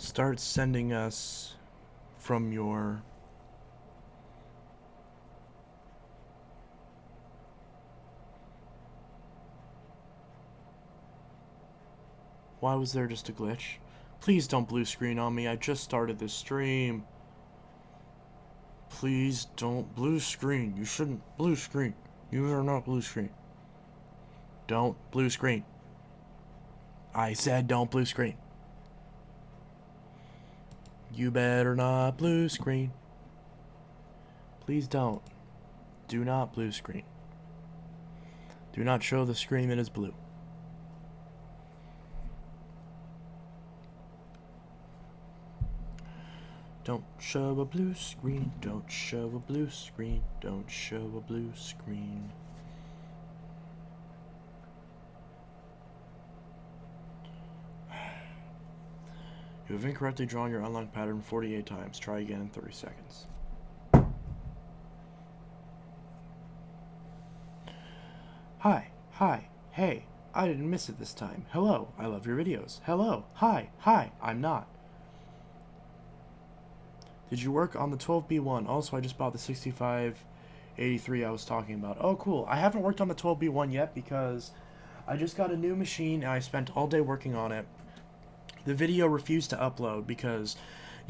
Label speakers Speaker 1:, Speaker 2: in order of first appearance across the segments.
Speaker 1: start sending us from your Why was there just a glitch? Please don't blue screen on me. I just started this stream. Please don't blue screen. You shouldn't blue screen. You are not blue screen. Don't blue screen. I said don't blue screen. You better not blue screen. Please don't. Do not blue screen. Do not show the screen that is blue. Don't show a blue screen. Don't show a blue screen. Don't show a blue screen. You have incorrectly drawn your unlock pattern 48 times. Try again in 30 seconds. Hi, hey, I didn't miss it this time. Hello, I love your videos. Hello, hi, I'm not. Did you work on the 12B1? Also, I just bought the 6583 I was talking about. Oh, cool. I haven't worked on the 12B1 yet because I just got a new machine and I spent all day working on it. The video refused to upload because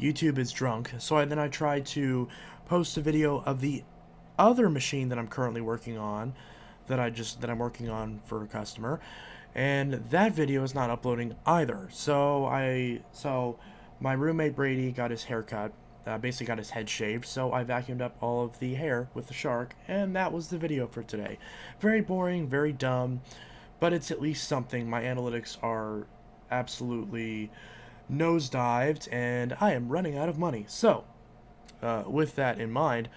Speaker 1: YouTube is drunk. So then I tried to post a video of the other machine that I'm currently working on, that I'm working on for a customer, and that video is not uploading either. So my roommate Brady got his hair cut. Basically got his head shaved, so I vacuumed up all of the hair with the shark, and that was the video for today. Very boring, very dumb, but it's at least something. My analytics are absolutely nosedived, and I am running out of money. So, with that in mind,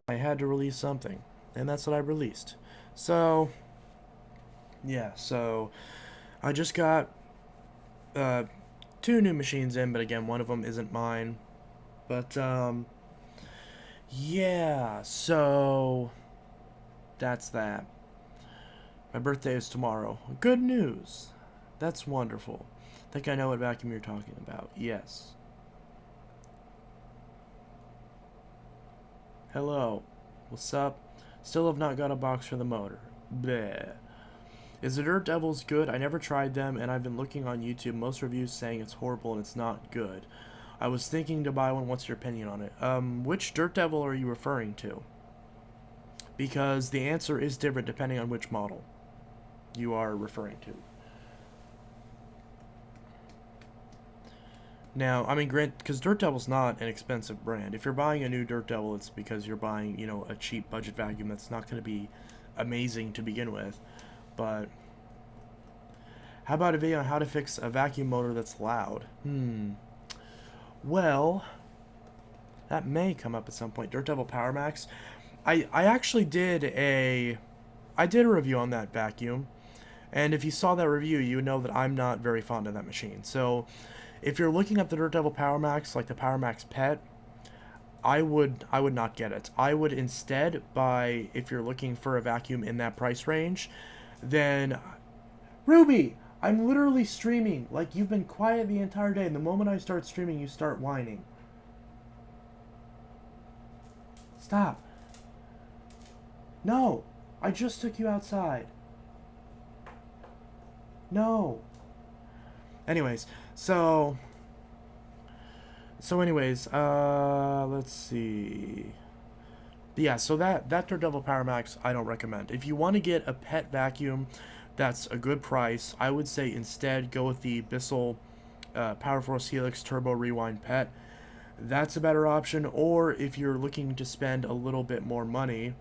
Speaker 1: I had to release something, and that's what I released. So, yeah, so I just got 2 new machines in, but again, one of them isn't mine. But, yeah, so that's that. My birthday is tomorrow. Good news. That's wonderful. I think I know what vacuum you're talking about. Yes. Hello. What's up? Still have not got a box for the motor. Bleh. Is the Dirt Devils good? I never tried them, and I've been looking on YouTube. Most reviews saying it's horrible and it's not good. I was thinking to buy one. What's your opinion on it? Which Dirt Devil are you referring to? Because the answer is different depending on which model you are referring to. Now, I mean, because Dirt Devil's not an expensive brand. If you're buying a new Dirt Devil, it's because you're buying, you know, a cheap budget vacuum that's not going to be amazing to begin with. But how about a video on how to fix a vacuum motor that's loud? Well, that may come up at some point. Dirt Devil Power Max. I actually did a review on that vacuum, and if you saw that review, you would know that I'm not very fond of that machine. So, if you're looking at the Dirt Devil Power Max, like the Power Max Pet, I would not get it. I would instead buy, if you're looking for a vacuum in that price range, then Ruby, I'm literally streaming. Like, you've been quiet the entire day, and the moment I start streaming, you start whining. Stop. No, I just took you outside. No. Anyways, so anyways, let's see. Yeah, so that Dirt Devil Power Max, I don't recommend. If you want to get a pet vacuum that's a good price, I would say instead go with the Bissell Power Force Helix Turbo Rewind Pet. That's a better option. Or if you're looking to spend a little bit more money,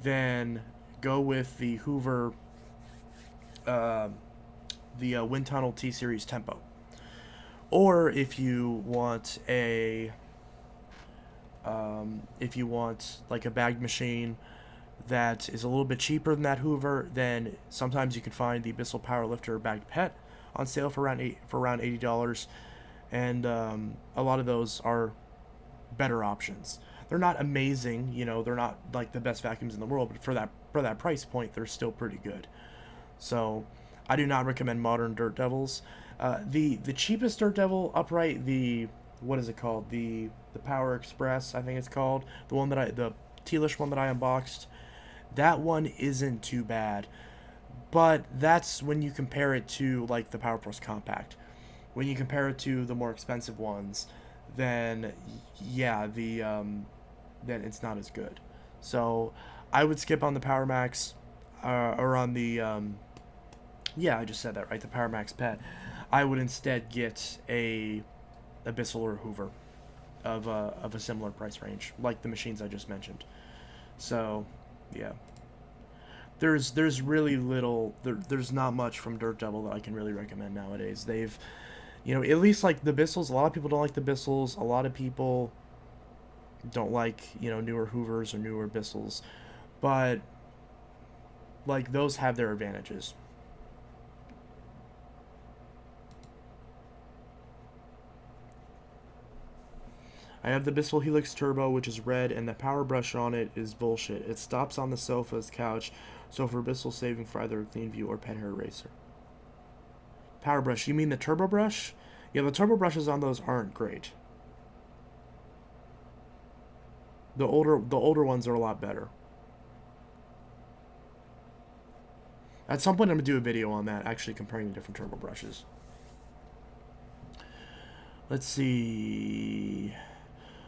Speaker 1: then go with the Hoover, the Wind Tunnel T-Series Tempo. Or if you want like a bagged machine that is a little bit cheaper than that Hoover, then sometimes you can find the Bissell Powerlifter Bagged Pet on sale for around $80, and a lot of those are better options. They're not amazing, you know, they're not like the best vacuums in the world, but for that price point, they're still pretty good. So I do not recommend modern Dirt Devils. The cheapest Dirt Devil upright, the what is it called? The Power Express, I think it's called. The tealish one that I unboxed. That one isn't too bad, but that's when you compare it to like the Power Force Compact. When you compare it to the more expensive ones, then yeah, then it's not as good. So I would skip on the Power Max, or on the yeah, I just said that right. The Power Max Pet. I would instead get a Abyssal or Hoover of a similar price range, like the machines I just mentioned. So, yeah, there's really little there's not much from Dirt Devil that I can really recommend nowadays. They've at least like the Bissels. A lot of people don't like the Bissels. A lot of people don't like newer Hoovers or newer Bissels, but like those have their advantages. I have the Bissell Helix Turbo, which is red, and the power brush on it is bullshit. It stops on the sofa's couch, so for Bissell saving for either a clean view or pet hair eraser. Power brush, you mean the turbo brush? Yeah, the turbo brushes on those aren't great. The older ones are a lot better. At some point I'm going to do a video on that, actually comparing the different turbo brushes. Let's see.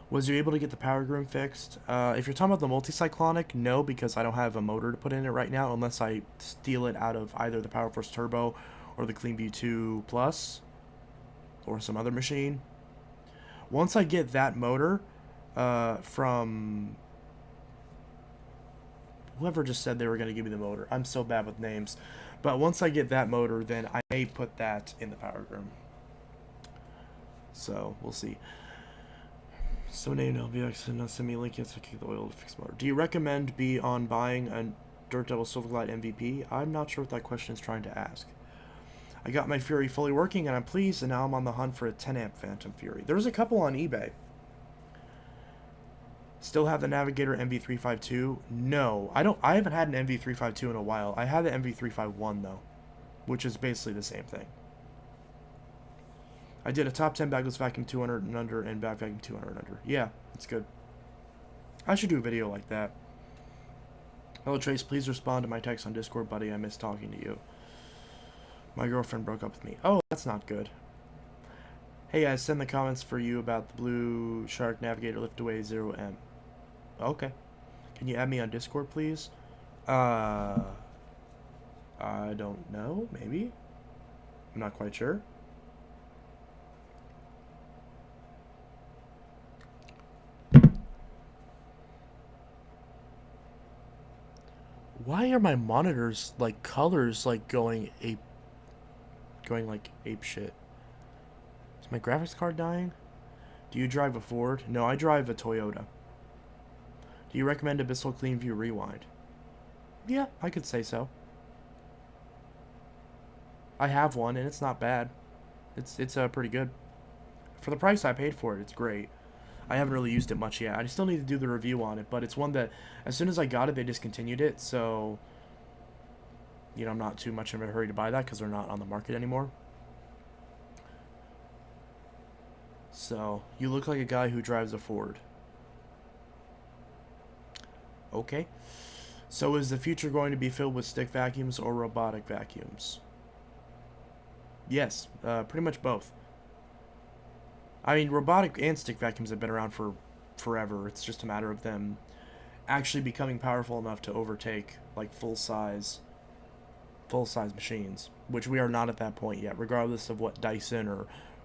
Speaker 1: Was you able to get the power groom fixed? If you're talking about the multicyclonic, no, because I don't have a motor to put in it right now unless I steal it out of either the Power Force Turbo or the CleanView 2 Plus or some other machine. Once I get that motor from whoever just said they were going to give me the motor. I'm so bad with names. But once I get that motor, then I may put that in the power groom. So, we'll see. So name LVX and send me a link yet to kick the oil to fix motor. Do you recommend be on buying a Dirt Devil Silverglide MVP? I'm not sure what that question is trying to ask. I got my Fury fully working and I'm pleased, and now I'm on the hunt for a 10 amp Phantom Fury. There's a couple on eBay. Still have the Navigator MV352? No, I haven't had an MV352 in a while. I had the MV351 though, which is basically the same thing. I did a top 10 bagless vacuum 200 and under and back vacuum 200 and under. Yeah, it's good. I should do a video like that. Hello Trace, please respond to my text on Discord, buddy. I miss talking to you. My girlfriend broke up with me. Oh, that's not good. Hey guys, send the comments for you about the Blue Shark Navigator Liftaway 0M. Okay. Can you add me on Discord, please? I don't know. Maybe? I'm not quite sure. Why are my monitors, like, colors, like, going like ape shit? Is my graphics card dying? Do you drive a Ford? No, I drive a Toyota. Do you recommend Abyssal CleanView Rewind? Yeah, I could say so. I have one, and it's not bad. It's pretty good. For the price I paid for it, it's great. I haven't really used it much yet. I still need to do the review on it, but it's one that, as soon as I got it, they discontinued it, so, I'm not too much in a hurry to buy that, because they're not on the market anymore. So, you look like a guy who drives a Ford. Okay. So, is the future going to be filled with stick vacuums or robotic vacuums? Yes, pretty much both. I mean, robotic and stick vacuums have been around for forever. It's just a matter of them actually becoming powerful enough to overtake, like, full-size machines, which we are not at that point yet. Regardless of what Dyson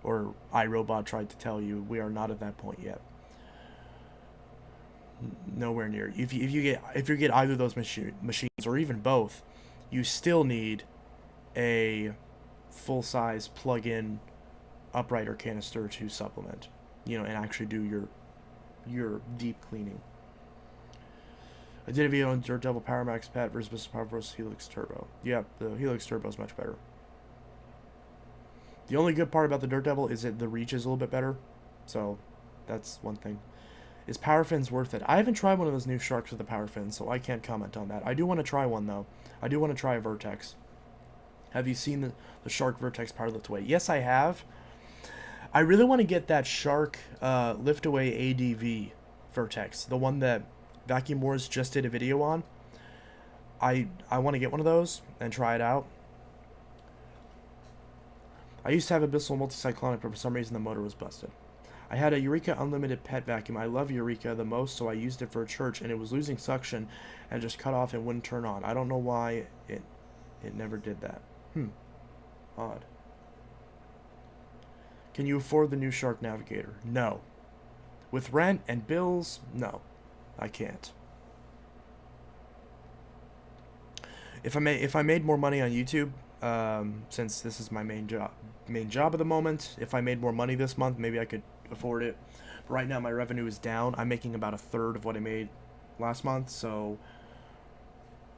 Speaker 1: or iRobot tried to tell you, we are not at that point yet. Nowhere near. If you get either of those machines or even both, you still need a full-size plug-in upright or canister to supplement, and actually do your deep cleaning. I did a video on Dirt Devil Power Max Pet versus Power Force Helix Turbo. Yeah, the Helix Turbo is much better. The only good part about the Dirt Devil is that the reach is a little bit better, so that's one thing. Is power fins worth it? I haven't tried one of those new Sharks with the power fins, so I can't comment on that. I do want to try one though. I do want to try a Vertex. Have you seen the Shark Vertex Power Lift Away? Yes, I have. I really want to get that Shark Lift Away ADV Vertex, the one that Vacuum Wars just did a video on. I want to get one of those and try it out. I used to have Abyssal Multicyclonic, but for some reason the motor was busted. I had a Eureka Unlimited pet vacuum. I love Eureka the most, so I used it for a church, and it was losing suction and just cut off and wouldn't turn on. I don't know why it never did that. Odd. Can you afford the new Shark Navigator? No. With rent and bills, no. I can't. If I made more money on YouTube, since this is my main job at the moment, if I made more money this month, maybe I could afford it. But right now my revenue is down. I'm making about a third of what I made last month, so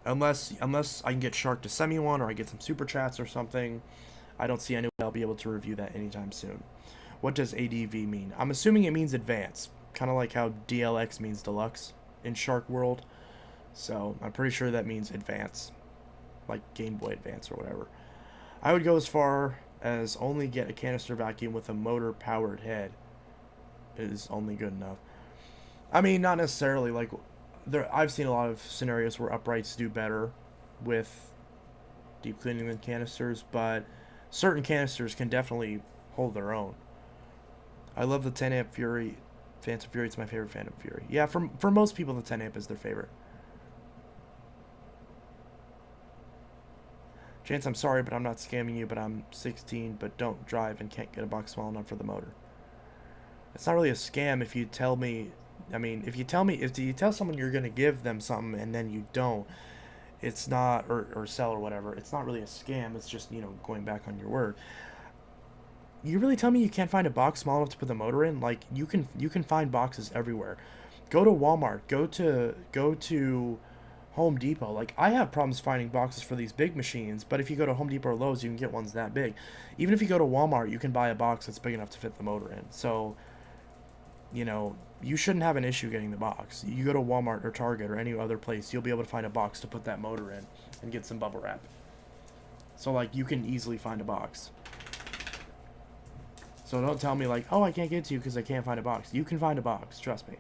Speaker 1: unless I can get Shark to send me one, or I get some super chats or something, I don't see any way I'll be able to review that anytime soon. What does ADV mean? I'm assuming it means advanced, kind of like how DLX means deluxe in Shark World. So I'm pretty sure that means advance, like Game Boy Advance or whatever. I would go as far as only get a canister vacuum with a motor-powered head is only good enough. I mean, not necessarily. Like, I've seen a lot of scenarios where uprights do better with deep cleaning than canisters, but certain canisters can definitely hold their own. I love the 10 amp Fury. Phantom Fury, it's my favorite Phantom Fury. Yeah, for most people, the 10 amp is their favorite. Chance, I'm sorry, but I'm not scamming you, but I'm 16, but don't drive and can't get a box small enough for the motor. It's not really a scam if you tell me, if you tell someone you're going to give them something and then you don't, it's not, or sell or whatever, it's not really a scam, it's just, going back on your word. You really tell me you can't find a box small enough to put the motor in? Like, you can find boxes everywhere. Go to Walmart, go to Home Depot. Like, I have problems finding boxes for these big machines, but if you go to Home Depot or Lowe's, you can get ones that big. Even if you go to Walmart, you can buy a box that's big enough to fit the motor in. So, you shouldn't have an issue getting the box. You go to Walmart or Target or any other place, you'll be able to find a box to put that motor in and get some bubble wrap. So, like, you can easily find a box. So don't tell me, like, oh, I can't get to you because I can't find a box. You can find a box, trust me.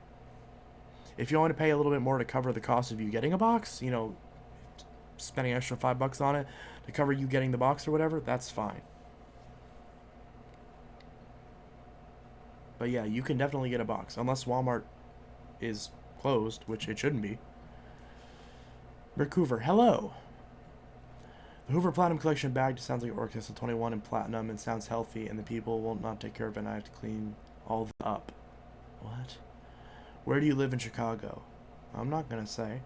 Speaker 1: If you want to pay a little bit more to cover the cost of you getting a box, spending an extra $5 on it to cover you getting the box or whatever, that's fine. But yeah, you can definitely get a box, unless Walmart is closed, which it shouldn't be. Rick Hoover, hello. The Hoover Platinum Collection bag just sounds like Orchestra 21 in platinum and sounds healthy, and the people will not take care of it, and I have to clean all up. What? Where do you live in Chicago? I'm not going to say.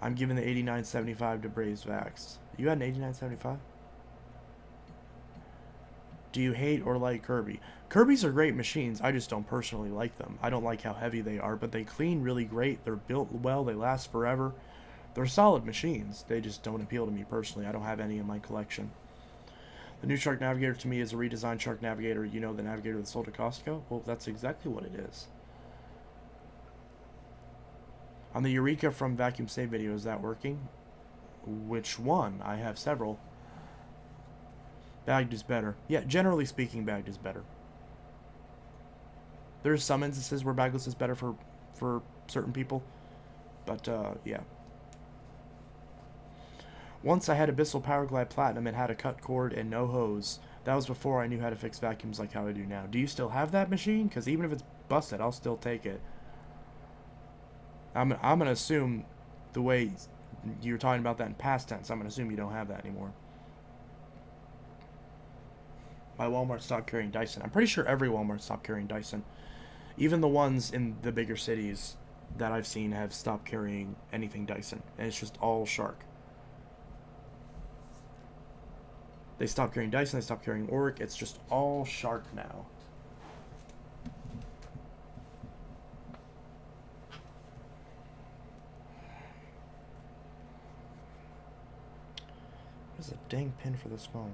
Speaker 1: I'm giving the 8975 to Braves Vax. You had an 8975? Do you hate or like Kirby? Kirby's are great machines. I just don't personally like them. I don't like how heavy they are, but they clean really great. They're built well. They last forever. They're solid machines. They just don't appeal to me personally. I don't have any in my collection. The new Shark Navigator to me is a redesigned Shark Navigator. The Navigator that's sold at Costco? Well, that's exactly what it is. On the Eureka from Vacuum Save video, is that working? Which one? I have several. Bagged is better. Yeah, generally speaking, bagged is better. There's some instances where bagless is better for certain people. But, yeah. Once I had Abyssal Powerglide Platinum and had a cut cord and no hose. That was before I knew how to fix vacuums like how I do now. Do you still have that machine? Because even if it's busted, I'll still take it. I'm going to assume the way you're talking about that in past tense, I'm going to assume you don't have that anymore. My Walmart stopped carrying Dyson. I'm pretty sure every Walmart stopped carrying Dyson. Even the ones in the bigger cities that I've seen have stopped carrying anything Dyson. And it's just all Shark. They stopped carrying Dyson, they stopped carrying Oric. It's just all Shark now. Where's the dang pin for this phone?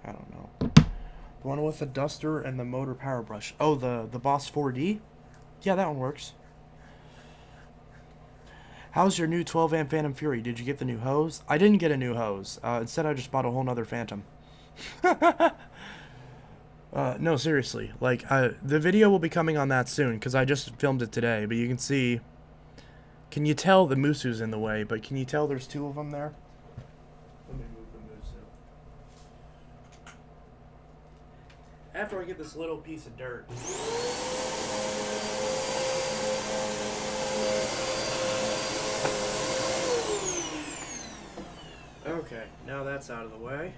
Speaker 1: I don't know. The one with the duster and the motor power brush. Oh, the Boss 4D? Yeah, that one works. How's your new 12 amp Phantom Fury? Did you get the new hose? I didn't get a new hose. Instead, I just bought a whole nother Phantom. No, seriously. Like, the video will be coming on that soon, because I just filmed it today. But you can see... Can you tell the Musu's in the way? But can you tell there's two of them there? Let me move the Musu. After I get this little piece of dirt... Okay, now that's out of the way.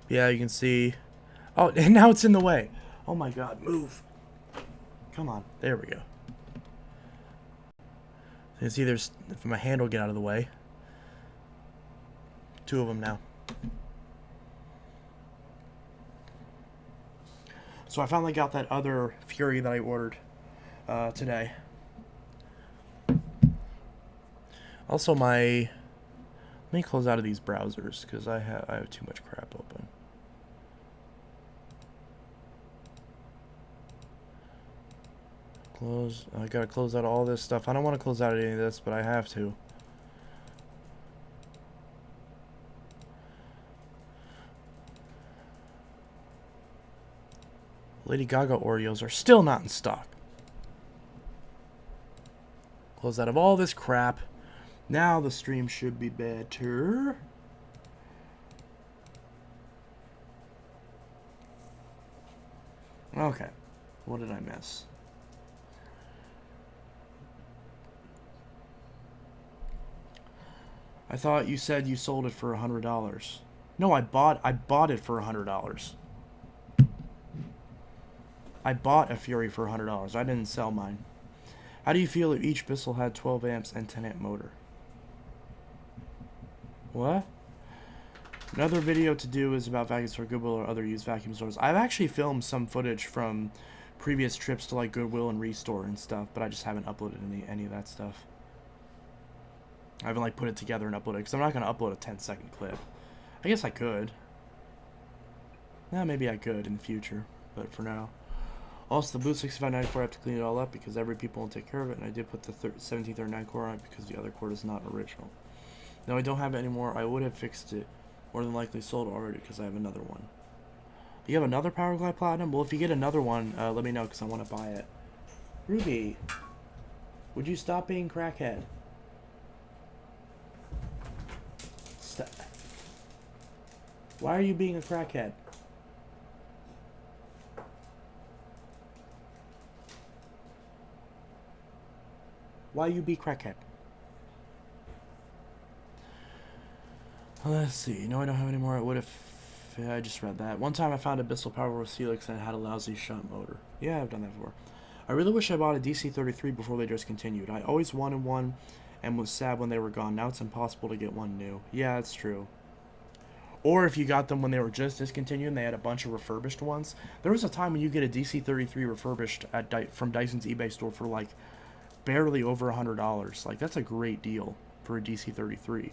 Speaker 1: Yeah, you can see... Oh, and now it's in the way. Oh my god, move. Come on, there we go. You can see there's... If my hand will get out of the way. Two of them now. So I finally got that other Fury that I ordered today. Also, let me close out of these browsers because I have too much crap open. Close. I gotta close out all this stuff. I don't want to close out any of this, but I have to. Lady Gaga Oreos are still not in stock. Close out of all this crap. Now the stream should be better. Okay. What did I miss? I thought you said you sold it for $100. No, I bought it for $100. I bought a Fury for $100. I didn't sell mine. How do you feel if each Bissell had 12 amps and 10 amp motor? What? Another video to do is about vacuum store Goodwill or other used vacuum stores. I've actually filmed some footage from previous trips to like Goodwill and Restore and stuff, but I just haven't uploaded any of that stuff. I haven't like put it together and uploaded it because I'm not going to upload a 10-second clip. I guess I could. Yeah, maybe I could in the future, but for now. Also, the Boot 6594, I have to clean it all up because every people won't take care of it, and I did put the 1739 core on it because the other cord is not original. No, I don't have it anymore. I would have fixed it. More than likely sold already because I have another one. You have another Power Glide Platinum? Well, if you get another one, let me know because I want to buy it. Ruby, would you stop being crackhead? Stop. Why are you being a crackhead? Why you be crackhead? Let's see. No, I don't have any more. I would have... Yeah, I just read that. One time I found a Bissell Power with Helix and it had a lousy shunt motor. Yeah, I've done that before. I really wish I bought a DC-33 before they discontinued. I always wanted one and was sad when they were gone. Now it's impossible to get one new. Yeah, it's true. Or if you got them when they were just discontinued and they had a bunch of refurbished ones. There was a time when you get a DC-33 refurbished from Dyson's eBay store for like barely over $100. Like, that's a great deal for a DC-33.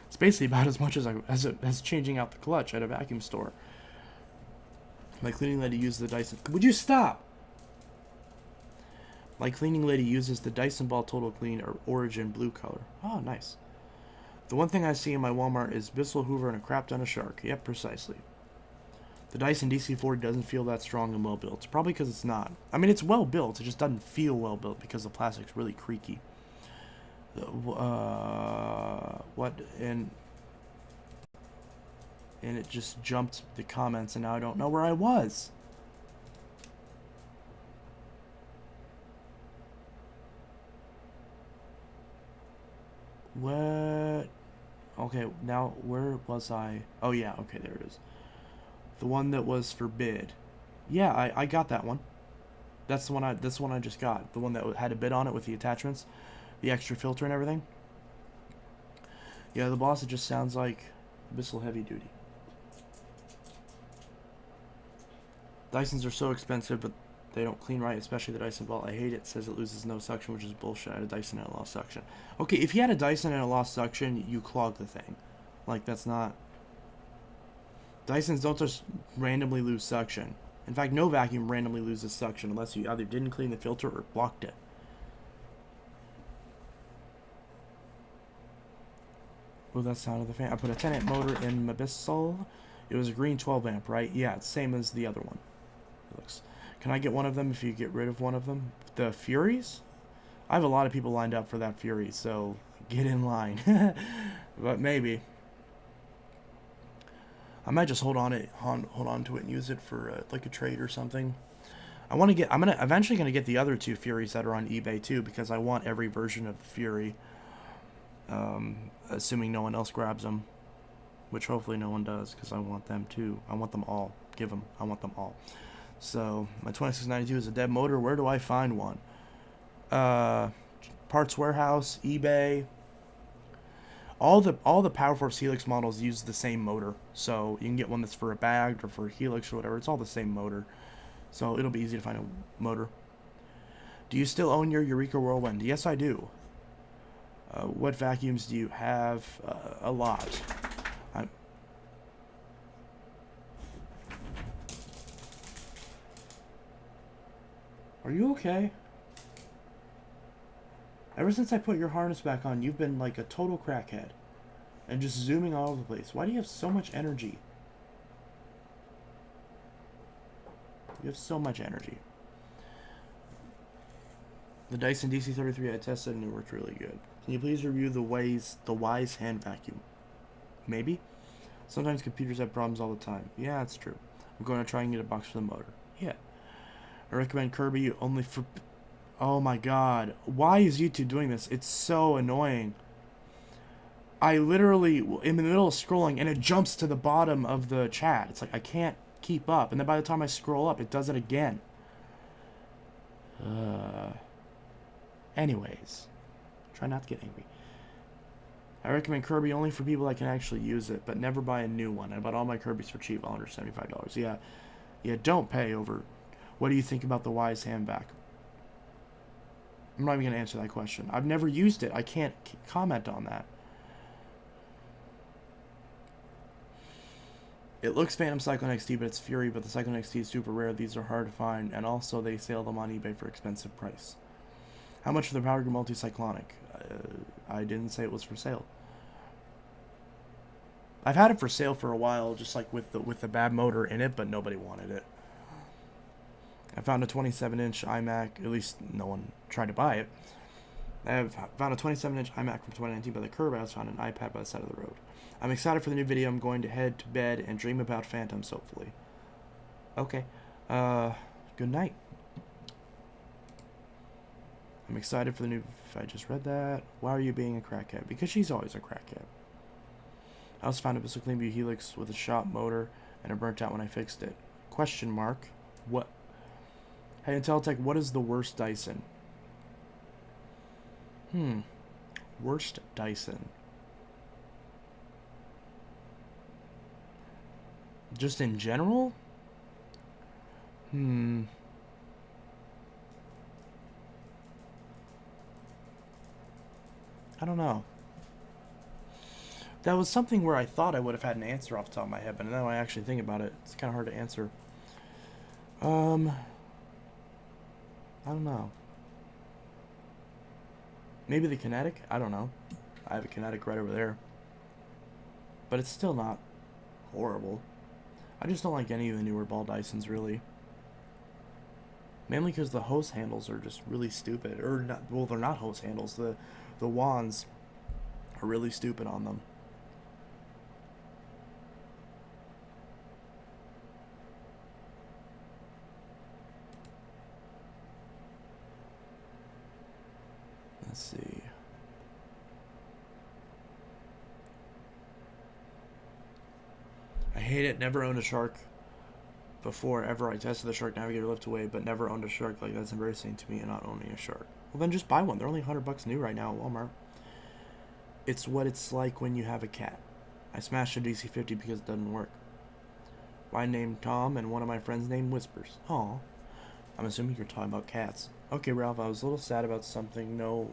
Speaker 1: It's basically about as much as changing out the clutch at a vacuum store. My cleaning lady uses the Dyson... Would you stop? My cleaning lady uses the Dyson Ball Total Clean or Origin blue color. Oh, nice. The one thing I see in my Walmart is Bissell Hoover and a crap ton of Shark. Yep, precisely. The Dyson DC-40 doesn't feel that strong and well built. Probably because it's not. I mean, it's well built. It just doesn't feel well built because the plastic's really creaky. What? And it just jumped the comments, and now I don't know where I was. What? Okay, now where was I? Oh yeah, okay, there it is. The one that was for bid. Yeah, I got that one. That's the one I just got. The one that had a bid on it with the attachments, the extra filter and everything. Yeah, the boss, it just sounds like Bissell Heavy Duty. Dysons are so expensive, but they don't clean right, especially the Dyson Ball. I hate it. It says it loses no suction, which is bullshit. I had a Dyson and it lost suction. Okay, if you had a Dyson and it lost suction, you clog the thing. Like, that's not... Dysons don't just randomly lose suction. In fact, no vacuum randomly loses suction unless you either didn't clean the filter or blocked it. Oh, that's the sound of the fan. I put a 10 amp motor in my Bissell. It was a green 12 amp, right? Yeah, it's same as the other one. It looks. Can I get one of them if you get rid of one of them? The Furies? I have a lot of people lined up for that Fury, so get in line. But maybe. I might just hold on to it and use it for like a trade or something. I'm eventually gonna get the other two Furies that are on eBay too, because I want every version of the Fury. Assuming no one else grabs them, which hopefully no one does, because I want them too. I want them all. Give them. I want them all. So my 2692 is a dead motor. Where do I find one? Parts Warehouse, eBay. All the Powerforce Helix models use the same motor, so you can get one that's for a bag or for a Helix or whatever. It's all the same motor, so it'll be easy to find a motor. Do you still own your Eureka Whirlwind? Yes, I do. What vacuums do you have? A lot. Are you okay? Ever since I put your harness back on, you've been like a total crackhead. And just zooming all over the place. Why do you have so much energy? You have so much energy. The Dyson DC33 I tested and it worked really good. Can you please review the Wise hand vacuum? Maybe? Sometimes computers have problems all the time. Yeah, that's true. I'm going to try and get a box for the motor. Yeah. I recommend Kirby only for... Oh my god. Why is YouTube doing this? It's so annoying. I literally am in the middle of scrolling and it jumps to the bottom of the chat. It's like I can't keep up. And then by the time I scroll up, it does it again. Anyways. Try not to get angry. I recommend Kirby only for people that can actually use it, but never buy a new one. I bought all my Kirbys for cheap, all under $75. Yeah, don't pay over. What do you think about the Wise hand vac? I'm not even going to answer that question. I've never used it. I can't comment on that. It looks Phantom Cyclone XT, but it's Fury, but the Cyclone XT is super rare. These are hard to find, and also they sell them on eBay for expensive price. How much for the Power Grid Multi-Cyclonic? I didn't say it was for sale. I've had it for sale for a while, just like with the bad motor in it, but nobody wanted it. I found a 27-inch iMac. At least no one tried to buy it. I have found a 27-inch iMac from 2019 by the curb. I also found an iPad by the side of the road. I'm excited for the new video. I'm going to head to bed and dream about Phantoms, hopefully. Okay. Good night. I'm excited for the new... I just read that. Why are you being a crackhead? Because she's always a crackhead. I also found a Bissell Cleanview Helix with a shop motor, and it burnt out when I fixed it. Question mark. What? Hey, Intelitech, what is the worst Dyson? Worst Dyson. Just in general? I don't know. That was something where I thought I would have had an answer off the top of my head, but now I actually think about it, it's kind of hard to answer. I don't know. Maybe the Kinetic? I don't know. I have a Kinetic right over there. But it's still not horrible. I just don't like any of the newer ball Dysons, really. Mainly because the hose handles are just really stupid. Or, not, well, they're not hose handles. The wands are really stupid on them. Let's see. I hate it. Never owned a Shark before ever. I tested the Shark Navigator lift away, but never owned a Shark. Like, that's embarrassing to me and not owning a Shark. Well, then just buy one. They're only $100 new right now at Walmart. It's what it's like when you have a cat. I smashed a DC-50 because it doesn't work. My name Tom, and one of my friends named Whispers. Aw. I'm assuming you're talking about cats. Okay, Ralph, I was a little sad about something. No,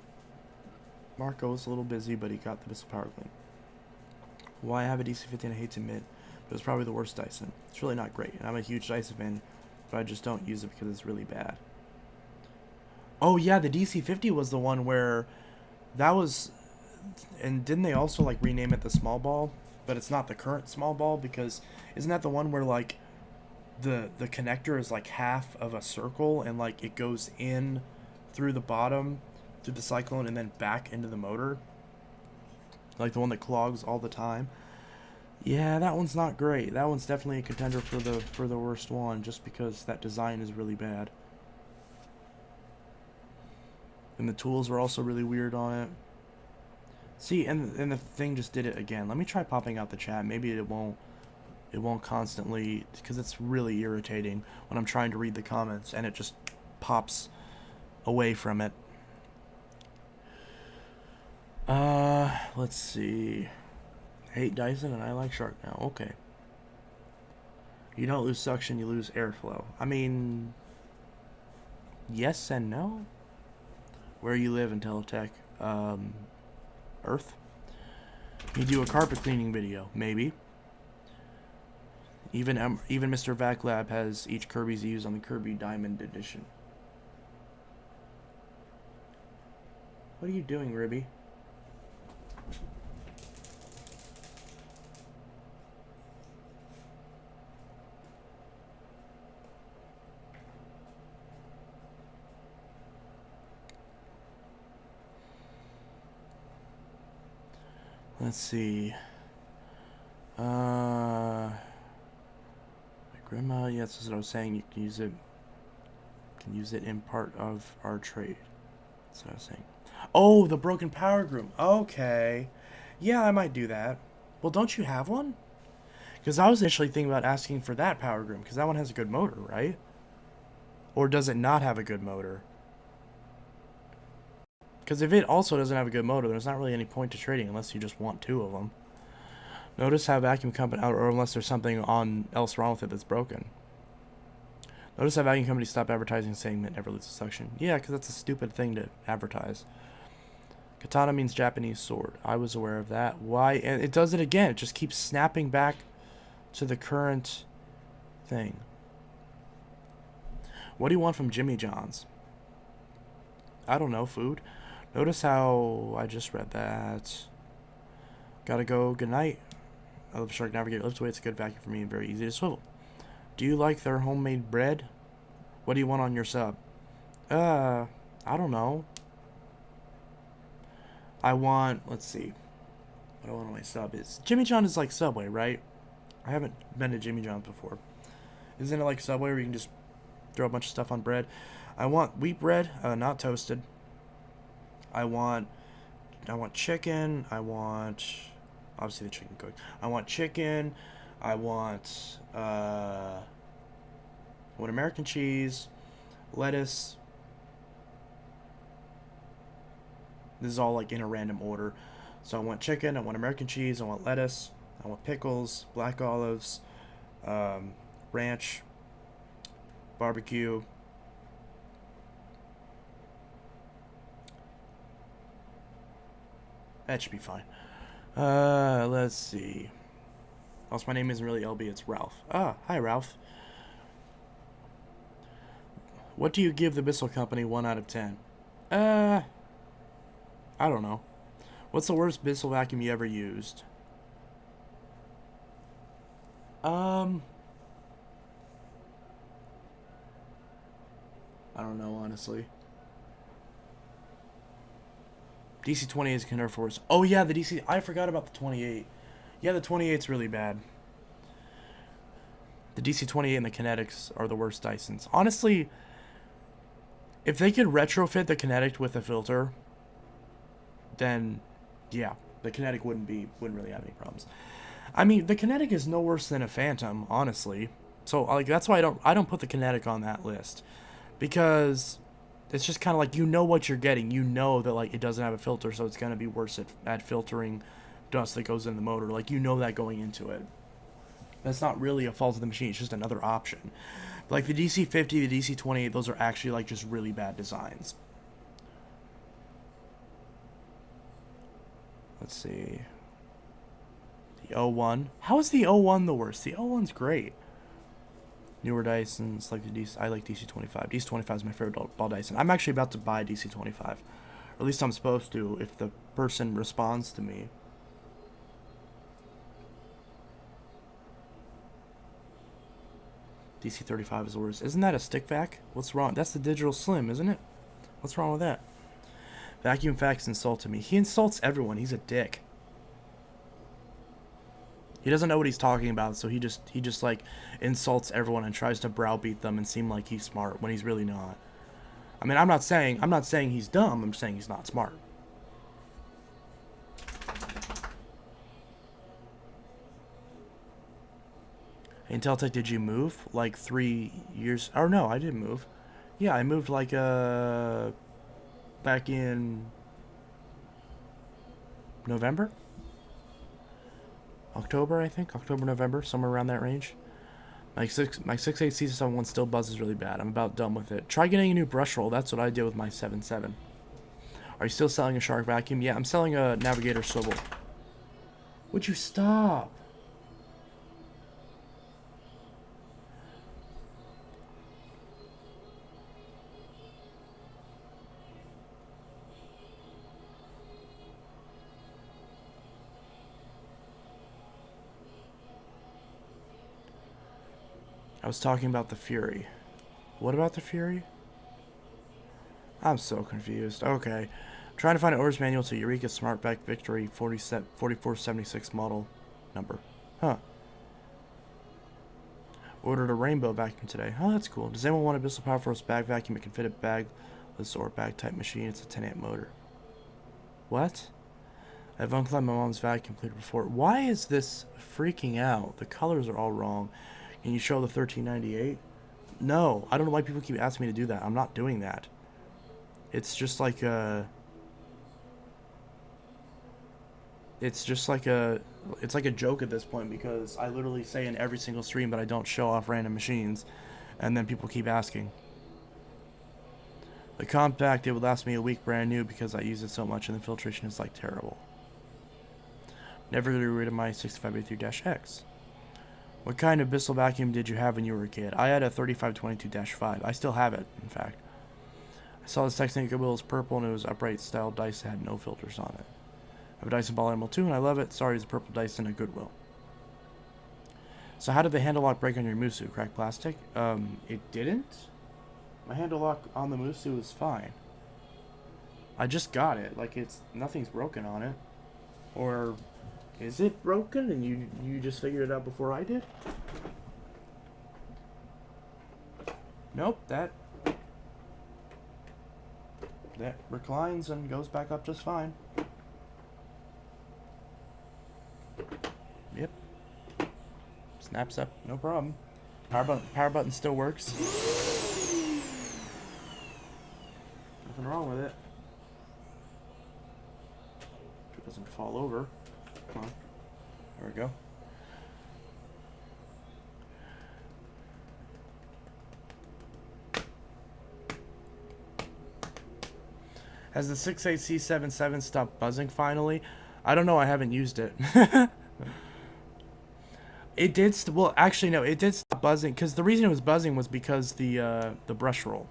Speaker 1: Marco was a little busy, but he got the Bissell Power Clean. Why I have a DC-50 and I hate to admit, but it's probably the worst Dyson. It's really not great, and I'm a huge Dyson fan, but I just don't use it because it's really bad. Oh yeah, the DC-50 was the one where that was, and didn't they also like rename it the small ball? But it's not the current small ball, because isn't that the one where like the connector is like half of a circle and like it goes in through the bottom through the cyclone and then back into the motor, like the one that clogs all the time? Yeah, that one's not great. That one's definitely a contender for the worst one, just because that design is really bad. And the tools were also really weird on it. See, and the thing just did it again. Let me try popping out the chat. Maybe it won't constantly, because it's really irritating when I'm trying to read the comments and it just pops away from it. Let's see. I hate Dyson and I like Shark now. Okay. You don't lose suction, you lose airflow. I mean, yes and no. Where you live in Teletech? Earth? You do a carpet cleaning video, maybe. Even Mr. Vaclab has each Kirby's used on the Kirby Diamond Edition. What are you doing, Ribby? Let's see. My grandma, yeah, that's what I was saying. You can use it. Can use it in part of our trade. That's what I was saying. Oh, the broken power groom. Okay. Yeah, I might do that. Well, don't you have one? Because I was initially thinking about asking for that power groom, because that one has a good motor, right? Or does it not have a good motor? Because if it also doesn't have a good motor, there's not really any point to trading unless you just want two of them. Notice how vacuum company, or unless there's something else wrong with it that's broken. Notice how vacuum companies stop advertising saying that never loses suction. Yeah, because that's a stupid thing to advertise. Katana means Japanese sword. I was aware of that. Why? And it does it again. It just keeps snapping back to the current thing. What do you want from Jimmy John's? I don't know, food. Notice how I just read that. Gotta go. Good night. I love Shark Navigator. Lifts away. It's a good vacuum for me and very easy to swivel. Do you like their homemade bread? What do you want on your sub? I don't know. I want, let's see. What I want on my sub is, Jimmy John is like Subway, right? I haven't been to Jimmy John's before. Isn't it like Subway where you can just throw a bunch of stuff on bread? I want wheat bread, not toasted. I want chicken. I want, obviously the chicken cooked. I want chicken. I want American cheese, lettuce. This is all like in a random order. So I want chicken. I want American cheese. I want lettuce. I want pickles, black olives, ranch, barbecue. That should be fine. Let's see. Also, my name isn't really LB, it's Ralph. Ah, hi, Ralph. What do you give the Bissell Company 1 out of 10? I don't know. What's the worst Bissell vacuum you ever used? I don't know, honestly. DC-28 is Kinder Force. Oh, yeah, the DC... I forgot about the 28. Yeah, the 28's really bad. The DC-28 and the Kinetics are the worst Dysons. Honestly, if they could retrofit the Kinetic with a filter, then, yeah, the Kinetic wouldn't really have any problems. I mean, the Kinetic is no worse than a Phantom, honestly. So, like, that's why I don't put the Kinetic on that list. Because it's just kind of like, you know what you're getting. You know that, like, it doesn't have a filter, so it's going to be worse at filtering dust that goes in the motor. Like, you know that going into it. That's not really a fault of the machine. It's just another option. But, like, the DC-50, the DC-28, those are actually, like, just really bad designs. Let's see. The 01. How is the 01 the worst? The 01's great. Newer Dysons, like the DC. I like DC25. DC25 is my favorite ball Dyson. I'm actually about to buy DC25. Or at least I'm supposed to if the person responds to me. DC35 is the worst. Isn't that a stick vac? What's wrong? That's the Digital Slim, isn't it? What's wrong with that? Vacuum Facts insulted me. He insults everyone. He's a dick. He doesn't know what he's talking about, so he just like insults everyone and tries to browbeat them and seem like he's smart when he's really not. I mean, I'm not saying he's dumb. I'm saying he's not smart. Inteltech, did you move like 3 years? Oh no, I didn't move. Yeah, I moved like back in November. October, I think. October, November, somewhere around that range. My 6.8 Season 1 still buzzes really bad. I'm about done with it. Try getting a new brush roll. That's what I did with my 7.7. Are you still selling a Shark vacuum? Yeah, I'm selling a Navigator swivel. Would you stop? I was talking about the Fury. What about the Fury? I'm so confused. Okay. I'm trying to find an orders manual to Eureka Smart Vac Victory 4476 model number. Huh. Ordered a rainbow vacuum today. Oh, that's cool. Does anyone want a Bissell Power Force bag vacuum? It can fit a bagless or bag type machine. It's a 10 amp motor. What? I've unclimbed my mom's vacuum cleaner before. Why is this freaking out? The colors are all wrong. Can you show the 1398? No, I don't know why people keep asking me to do that. I'm not doing that. It's just like a... It's like a joke at this point because I literally say in every single stream that I don't show off random machines, and then people keep asking. The compact, it would last me a week brand new because I use it so much and the filtration is like terrible. Never got rid of my 6583-X. What kind of Bissell vacuum did you have when you were a kid? I had a 3522-5. I still have it, in fact. I saw this Technica wheel was purple and it was upright style Dyson. Had no filters on it. I have a Dyson Ball Animal 2 and I love it. Sorry, it's a purple Dyson at Goodwill. So how did the handle lock break on your Musu? Cracked plastic? It didn't. My handle lock on the Musu is fine. I just got it. Like, nothing's broken on it. Or... is it broken and you just figured it out before I did? Nope, that reclines and goes back up just fine. Yep. Snaps up, no problem. Power button still works. Nothing wrong with it. It doesn't fall over. Come on. There we go. Has the 68C77 stopped buzzing finally? I don't know, I haven't used it. It did, well, actually no, it did stop buzzing, because the reason it was buzzing was because the brush roll.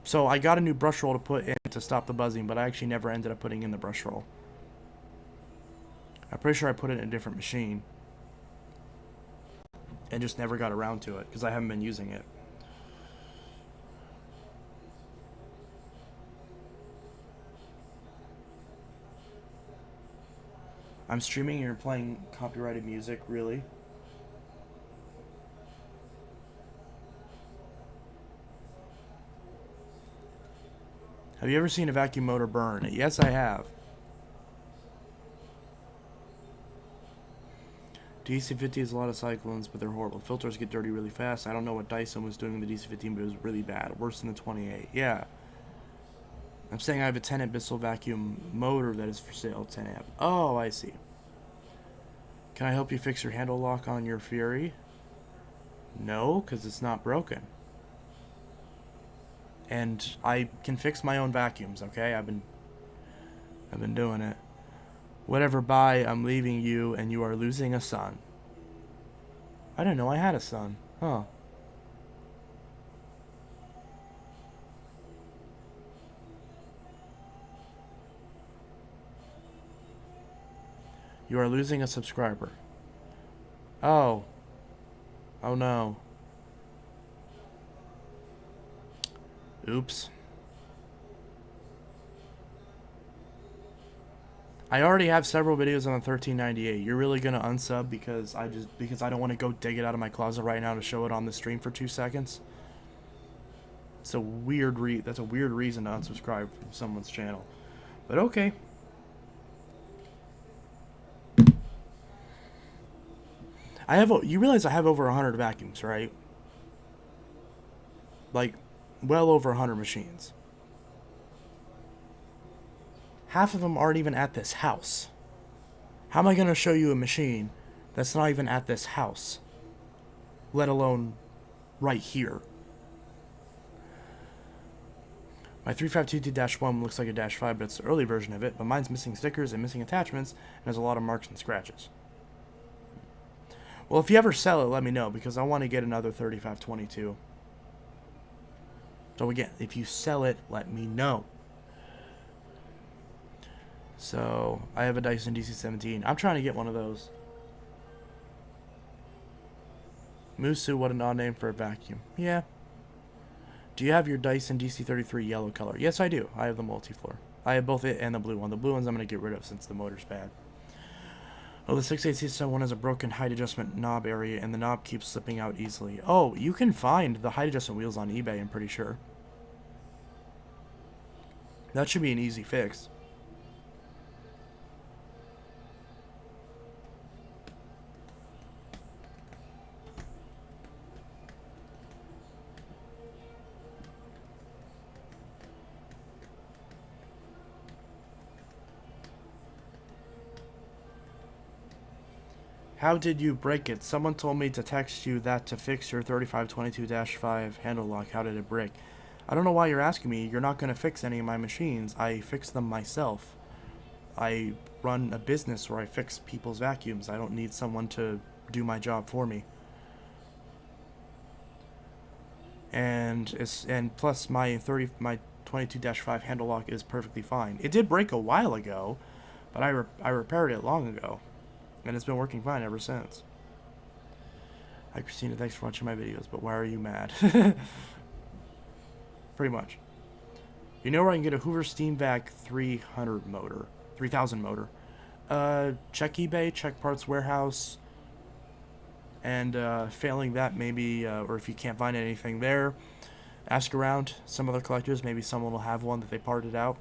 Speaker 1: So I got a new brush roll to put in to stop the buzzing, but I actually never ended up putting in the brush roll. I'm pretty sure I put it in a different machine. And just never got around to it, because I haven't been using it. I'm streaming and you're playing copyrighted music, really? Have you ever seen a vacuum motor burn? Yes, I have. DC-50 has a lot of cyclones, but they're horrible. Filters get dirty really fast. I don't know what Dyson was doing with the DC-15, but it was really bad. Worse than the 28. Yeah. I'm saying I have a 10 amp Bissell vacuum motor that is for sale, 10 amp. Oh, I see. Can I help you fix your handle lock on your Fury? No, because it's not broken. And I can fix my own vacuums, okay? I've been doing it. Whatever, bye, I'm leaving you, and you are losing a son. I didn't know I had a son. Huh. You are losing a subscriber. Oh. Oh no. Oops. I already have several videos on the 1398. You're really gonna unsub because I don't want to go dig it out of my closet right now to show it on the stream for 2 seconds? It's a weird that's a weird reason to unsubscribe from someone's channel. But okay. You realize I have over 100 vacuums, right? Like, well over 100 machines. Half of them aren't even at this house. How am I going to show you a machine that's not even at this house? Let alone right here. My 3522-1 looks like a -5, but it's the early version of it, but mine's missing stickers and missing attachments, and has a lot of marks and scratches. Well, if you ever sell it, let me know, because I want to get another 3522. So again, if you sell it, let me know. So, I have a Dyson DC-17. I'm trying to get one of those. Musu, what an odd name for a vacuum. Yeah. Do you have your Dyson DC-33 yellow color? Yes, I do. I have the multi-floor. I have both it and the blue one. The blue ones I'm going to get rid of since the motor's bad. Oh, the 68C1 has a broken height adjustment knob area, and the knob keeps slipping out easily. Oh, you can find the height adjustment wheels on eBay, I'm pretty sure. That should be an easy fix. How did you break it? Someone told me to text you that to fix your 3522-5 handle lock. How did it break? I don't know why you're asking me. You're not going to fix any of my machines. I fix them myself. I run a business where I fix people's vacuums. I don't need someone to do my job for me. And plus my 22-5 handle lock is perfectly fine. It did break a while ago, but I repaired it long ago. And it's been working fine ever since. Hi, Christina. Thanks for watching my videos, but why are you mad? Pretty much. You know where I can get a Hoover SteamVac 300 motor? 3000 motor. Check eBay, check Parts Warehouse. And failing that, maybe, or if you can't find anything there, ask around some other collectors. Maybe someone will have one that they parted out.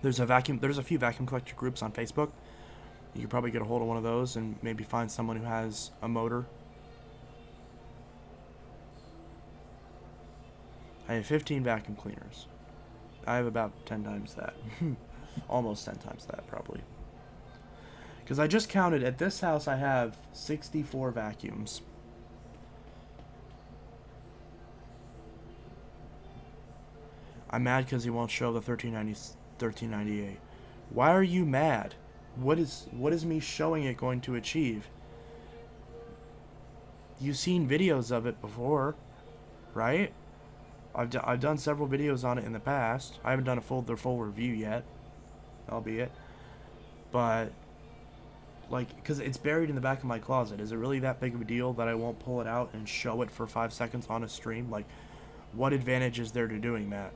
Speaker 1: There's a few vacuum collector groups on Facebook. You could probably get a hold of one of those and maybe find someone who has a motor. I have 15 vacuum cleaners. I have about 10 times that. Almost 10 times that, probably. Because I just counted, at this house I have 64 vacuums. I'm mad because he won't show the 1398. Why are you mad? What is me showing it going to achieve? You've seen videos of it before, right? I've done several videos on it in the past. I haven't done their full review yet, albeit. But like, because it's buried in the back of my closet. Is it really that big of a deal that I won't pull it out and show it for 5 seconds on a stream? Like, what advantage is there to doing that?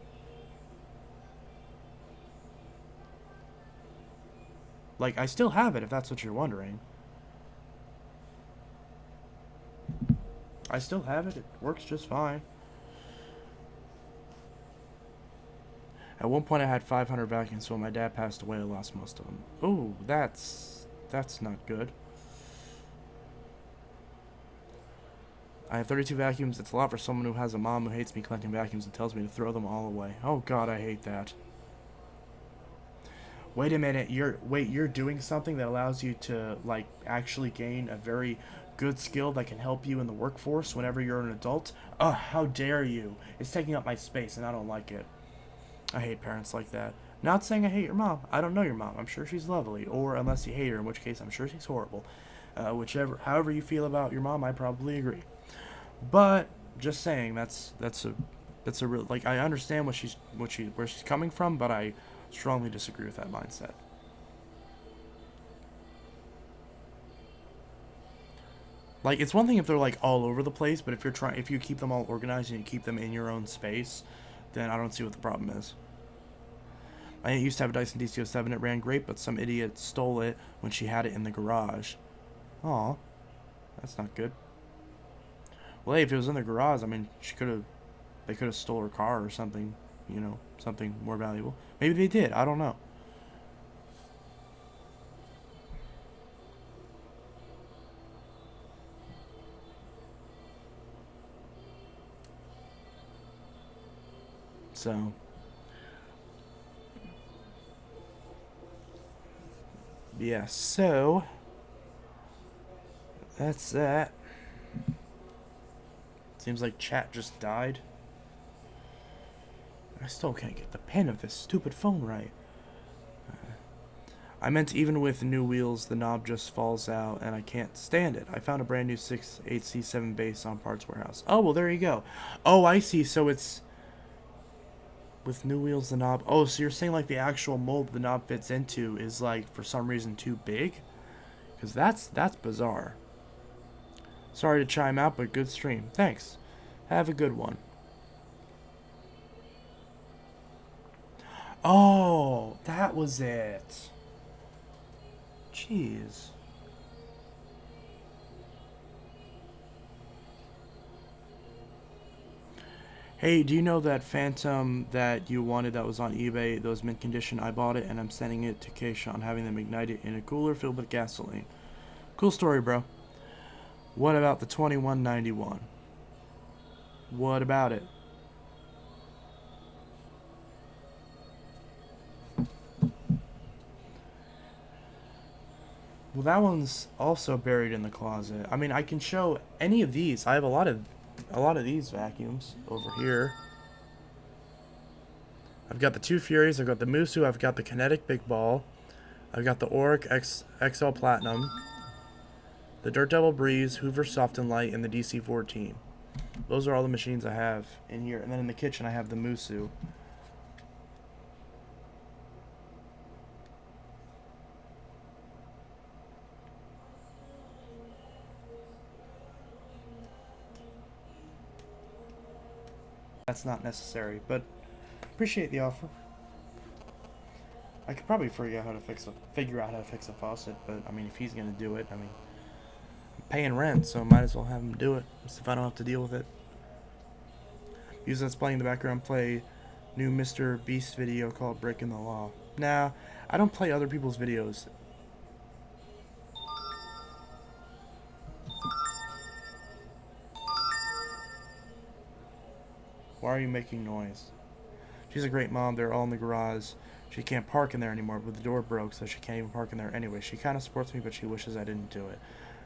Speaker 1: Like, I still have it, if that's what you're wondering. I still have it. It works just fine. At one point, I had 500 vacuums, so when my dad passed away, I lost most of them. Ooh, that's not good. I have 32 vacuums. It's a lot for someone who has a mom who hates me collecting vacuums and tells me to throw them all away. Oh, God, I hate that. Wait a minute, you're doing something that allows you to, like, actually gain a very good skill that can help you in the workforce whenever you're an adult? Ugh, how dare you? It's taking up my space, and I don't like it. I hate parents like that. Not saying I hate your mom. I don't know your mom. I'm sure she's lovely. Or unless you hate her, in which case I'm sure she's horrible. However you feel about your mom, I probably agree. But just saying, that's a real, like, I understand where she's coming from, but I strongly disagree with that mindset. Like, it's one thing if they're like all over the place, but if you keep them all organized and you keep them in your own space, then I don't see what the problem is. My aunt used to have a Dyson DC-07. It ran great, but some idiot stole it when she had it in the garage. Aw, that's not good. Well, hey, if it was in the garage, I mean, they could have stole her car or something, you know, something more valuable. Maybe they did. I don't know. So, yeah, so that's that. Seems like chat just died. I still can't get the pin of this stupid phone right. I meant even with new wheels, the knob just falls out and I can't stand it. I found a brand new 6.8C7 bass on Parts Warehouse. Oh, well, there you go. Oh, I see. So it's with new wheels, the knob. Oh, so you're saying like the actual mold the knob fits into is like for some reason too big? Because that's bizarre. Sorry to chime out, but good stream. Thanks. Have a good one. Oh, that was it. Jeez. Hey, do you know that Phantom that you wanted that was on eBay, that was mint condition? I bought it and I'm sending it to Keisha on having them ignite it in a cooler filled with gasoline. Cool story, bro. What about the 2191? What about it? Well, that one's also buried in the closet. I mean, I can show any of these. I have a lot of these vacuums over here. I've got the two Furies, I've got the Musu, I've got the Kinetic Big Ball, I've got the Auric XL Platinum, the Dirt Devil Breeze, Hoover Soft and Light, and the DC-14. Those are all the machines I have in here. And then in the kitchen I have the Musu. That's not necessary, but appreciate the offer. I could probably figure out how to fix a faucet, but I mean, if he's gonna do it, I mean, I'm paying rent, so I might as well have him do it, if I don't have to deal with it. Music that's playing in the background, play new Mr. Beast video called Breaking the Law. Nah, I don't play other people's videos. Why are you making noise? She's a great mom. They're all in the garage. She can't park in there anymore, but the door broke, so she can't even park in there anyway. She kind of supports me, but she wishes I didn't do it.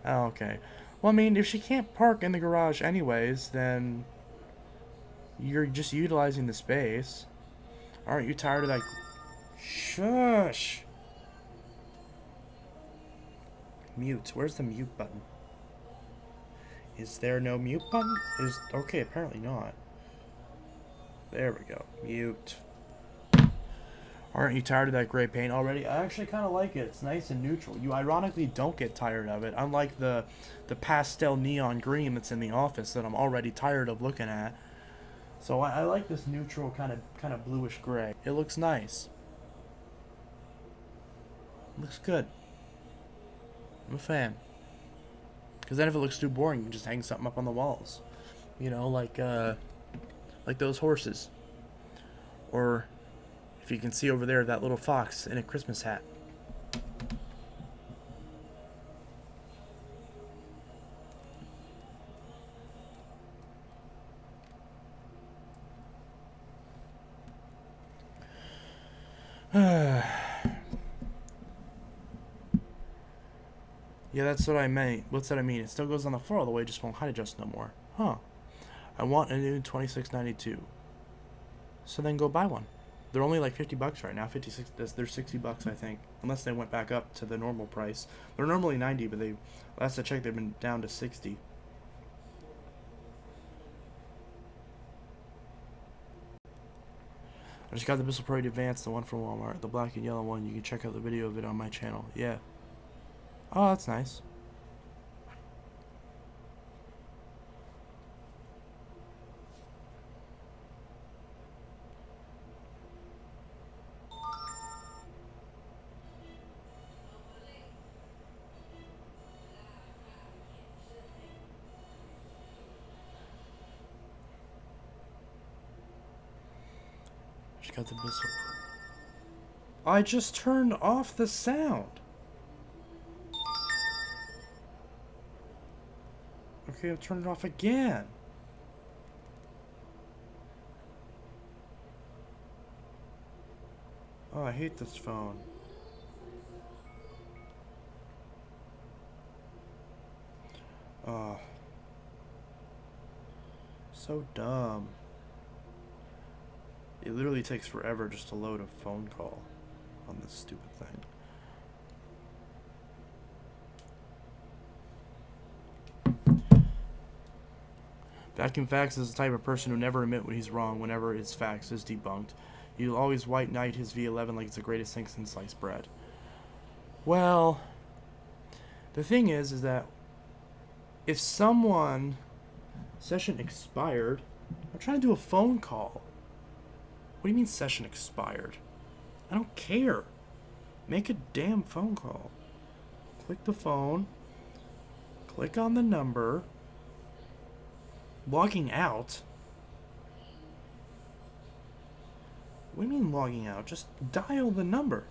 Speaker 1: Oh, okay. Well, I mean, if she can't park in the garage anyways, then you're just utilizing the space. Aren't you tired of that? Shush! Mute. Where's the mute button? Is there no mute button? Okay, apparently not. There we go. Mute. Aren't you tired of that gray paint already? I actually kind of like it. It's nice and neutral. You ironically don't get tired of it, unlike the pastel neon green that's in the office that I'm already tired of looking at. So I like this neutral kind of bluish gray. It looks nice. Looks good. I'm a fan. Because then if it looks too boring, you can just hang something up on the walls. You know, like those horses. Or if you can see over there, that little fox in a Christmas hat. Yeah, that's what I meant. What's that I mean? It still goes on the floor all the way, just won't height adjust no more. Huh. I want a new 2692. So then go buy one. They're only like $50 right now. 56. They're $60, I think, unless they went back up to the normal price. They're normally 90, but last I checked, they've been down to 60. I just got the Bissell Parade Advance, the one from Walmart, the black and yellow one. You can check out the video of it on my channel. Yeah. Oh, that's nice. got the whistle. I just turned off the sound. Okay, I'll turn it off again. Oh, I hate this phone. Oh. So dumb. It literally takes forever just to load a phone call on this stupid thing. Vacuum Fax is the type of person who never admit when he's wrong whenever his fax is debunked. He'll always white knight his V11 like it's the greatest thing since sliced bread. Well, the thing is that if someone session expired, I'm trying to do a phone call. What do you mean session expired? I don't care. Make a damn phone call. Click the phone. Click on the number. Logging out? What do you mean logging out? Just dial the number.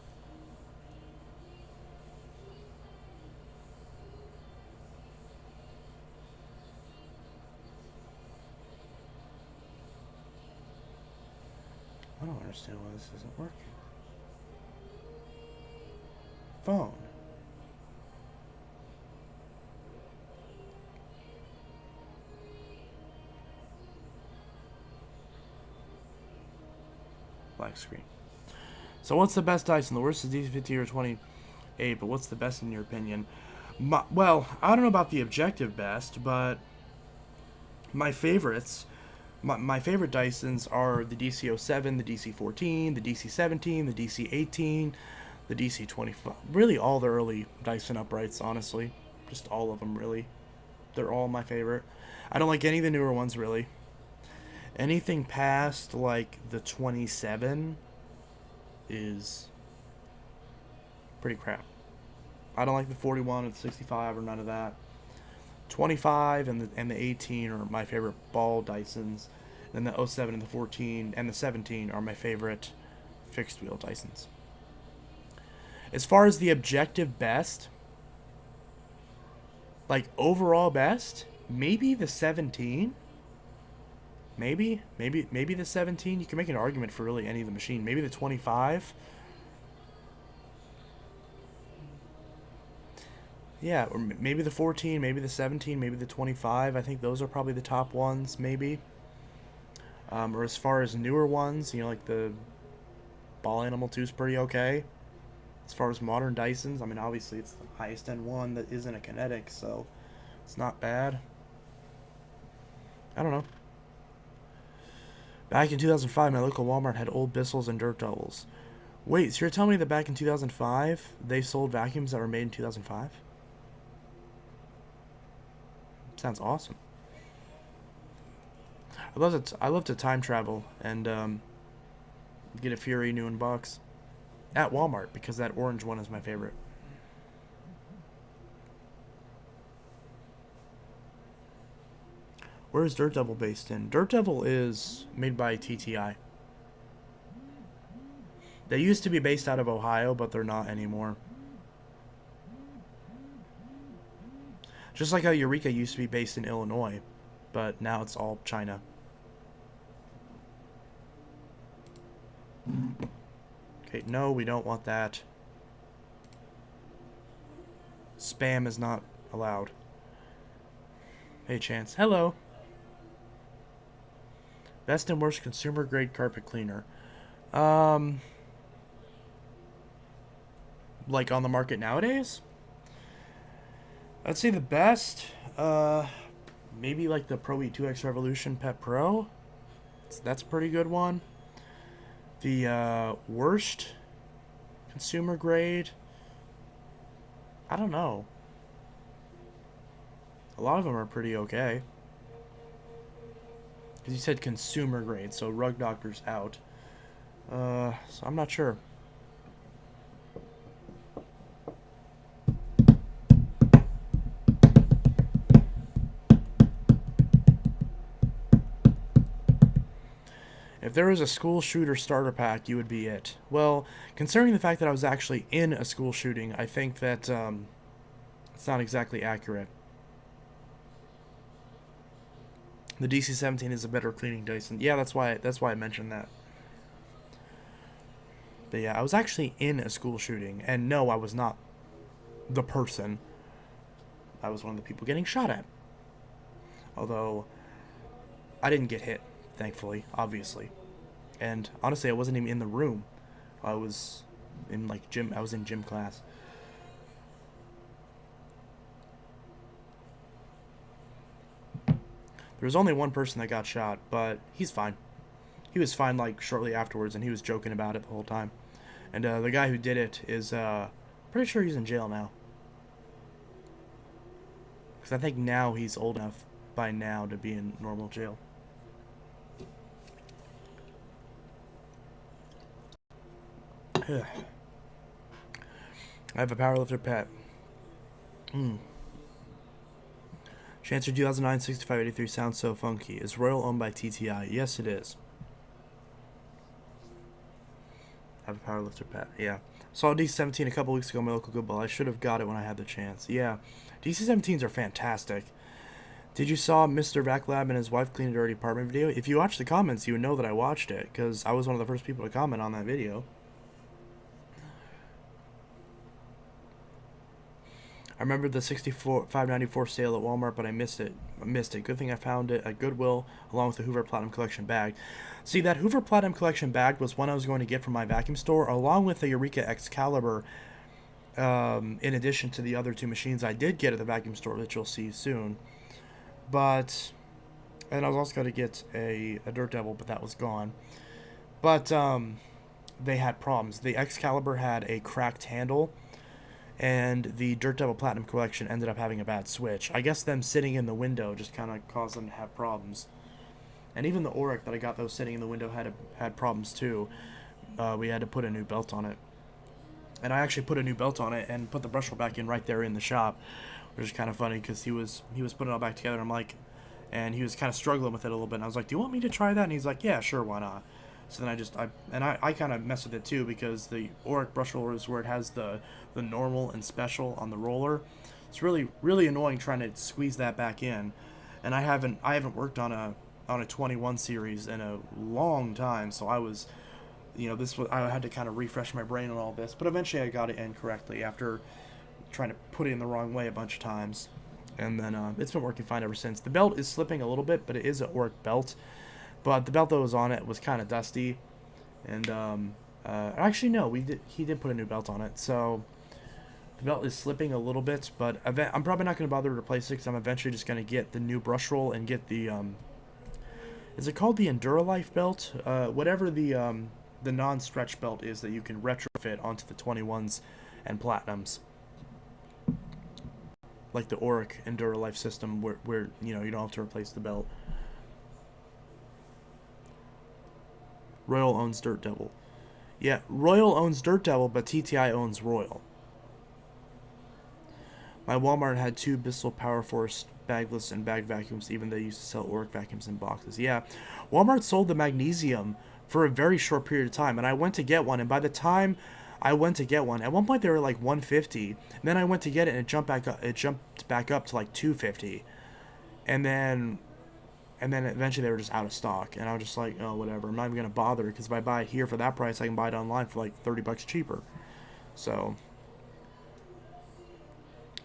Speaker 1: I don't understand why this isn't working. Phone. Black screen. So what's the best dice? And the worst is DC-50 or 28, but what's the best in your opinion? Well, I don't know about the objective best, but my favorites, my favorite Dysons are the DC-07, the DC-14, the DC-17, the DC-18, the DC-25. Really all the early Dyson uprights, honestly. Just all of them, really. They're all my favorite. I don't like any of the newer ones, really. Anything past, like, the 27 is pretty crap. I don't like the 41 or the 65 or none of that. 25 and the 18 are my favorite ball Dysons. Then the 07 and the 14 and the 17 are my favorite fixed wheel Dysons. As far as the objective best, like overall best, maybe the 17. Maybe the 17. You can make an argument for really any of the machine. Maybe the 25. Yeah, or maybe the 14, maybe the 17, maybe the 25. I think those are probably the top ones, maybe. Or as far as newer ones, you know, like the Ball Animal 2 is pretty okay. As far as modern Dysons, I mean, obviously it's the highest end one that isn't a kinetic, so it's not bad. I don't know. Back in 2005, my local Walmart had old Bissells and dirt doubles. Wait, so you're telling me that back in 2005, they sold vacuums that were made in 2005? Sounds awesome. I love to time travel and get a Fury new in box at Walmart because that orange one is my favorite. Where is Dirt Devil based in? Dirt Devil is made by TTI. They used to be based out of Ohio, but they're not anymore. Just like how Eureka used to be based in Illinois, but now it's all China. Okay, no, we don't want that. Spam is not allowed. Hey, Chance. Hello. Best and worst consumer grade carpet cleaner. Like on the market nowadays? I'd say the best, maybe like the Pro E2X Revolution Pet Pro. That's a pretty good one. The worst consumer grade, I don't know. A lot of them are pretty okay. Because you said consumer grade, so Rug Doctor's out. So I'm not sure. If there was a school shooter starter pack, you would be it. Well, considering the fact that I was actually in a school shooting, I think that it's not exactly accurate. The DC-17 is a better cleaning dice, and yeah, that's why I mentioned that. But yeah, I was actually in a school shooting, and no, I was not the person. I was one of the people getting shot at. Although, I didn't get hit, thankfully, obviously. And honestly, I wasn't even in the room. I was in gym class. There was only one person that got shot, but he's fine. He was fine like shortly afterwards, and he was joking about it the whole time. And the guy who did it is pretty sure he's in jail now. Because I think now he's old enough by now to be in normal jail. I have a powerlifter pet. Chancer 2009 6583 sounds so funky. Is Royal owned by TTI? Yes, it is. I have a powerlifter pet. Yeah. Saw DC-17 a couple weeks ago in my local Goodwill. I should have got it when I had the chance. Yeah. DC-17s are fantastic. Did you saw Mr. Vaclab and his wife clean a dirty apartment video? If you watch the comments, you would know that I watched it, because I was one of the first people to comment on that video. I remember the 594 sale at Walmart, but I missed it. Good thing I found it at Goodwill, along with the Hoover Platinum Collection bag. See, that Hoover Platinum Collection bag was one I was going to get from my vacuum store, along with the Eureka Excalibur, in addition to the other two machines I did get at the vacuum store that you'll see soon. But, and I was also going to get a Dirt Devil, but that was gone. But, they had problems. The Excalibur had a cracked handle, and the Dirt Devil Platinum Collection ended up having a bad switch. I guess them sitting in the window just kind of caused them to have problems. And even the Auric that I got those sitting in the window had problems too. We had to put a new belt on it. And I actually put a new belt on it and put the brush roll back in right there in the shop, which is kind of funny because he was putting it all back together. And I'm like, and he was kind of struggling with it a little bit. And I was like, "Do you want me to try that?" And he's like, "Yeah, sure, why not?" So then I kind of mess with it too, because the Auric brush roller is where it has the normal and special on the roller. It's really annoying trying to squeeze that back in, and I haven't worked on a 21 series in a long time, so I was, I had to kind of refresh my brain on all this, but eventually I got it in correctly after trying to put it in the wrong way a bunch of times, and then it's been working fine ever since. The belt is slipping a little bit, but it is an Auric belt. But the belt that was on it was kind of dusty, and actually no, he did put a new belt on it, so the belt is slipping a little bit. But I'm probably not going to bother to replace it, because I'm eventually just going to get the new brush roll and get the is it called the Enduralife belt? Whatever the non-stretch belt is that you can retrofit onto the 21s and Platinums, like the Auric Enduralife system, where you don't have to replace the belt. Royal owns Dirt Devil. Yeah, Royal owns Dirt Devil, but TTI owns Royal. My Walmart had 2 Bissell Power Force bagless and bag vacuums, even though they used to sell Auric vacuums in boxes. Yeah, Walmart sold the magnesium for a very short period of time, and I went to get one, and by the time I went to get one, at one point they were like $150, and then I went to get it, and it jumped back up to like $250, and then eventually they were just out of stock, and I was just like, oh, whatever, I'm not even gonna bother, because if I buy it here for that price, I can buy it online for like $30 cheaper. So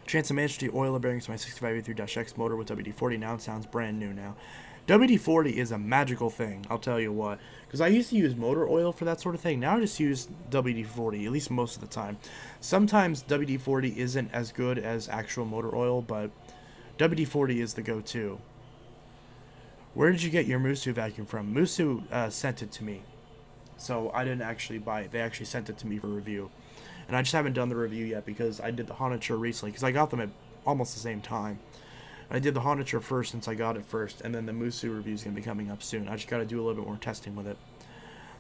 Speaker 1: chancemushinski oil bearings to my 6583-X motor with WD-40. Now it sounds brand new now. WD-40 is a magical thing, I'll tell you what, because I used to use motor oil for that sort of thing. Now I just use WD-40, at least most of the time. Sometimes WD-40 isn't as good as actual motor oil, but WD-40 is the go-to. Where did you get your Musu vacuum from? Musu sent it to me, so I didn't actually buy it. They actually sent it to me for review, and I just haven't done the review yet because I did the Honiture recently, because I got them at almost the same time. I did the Honiture first since I got it first, and then the Musu review is going to be coming up soon. I just got to do a little bit more testing with it.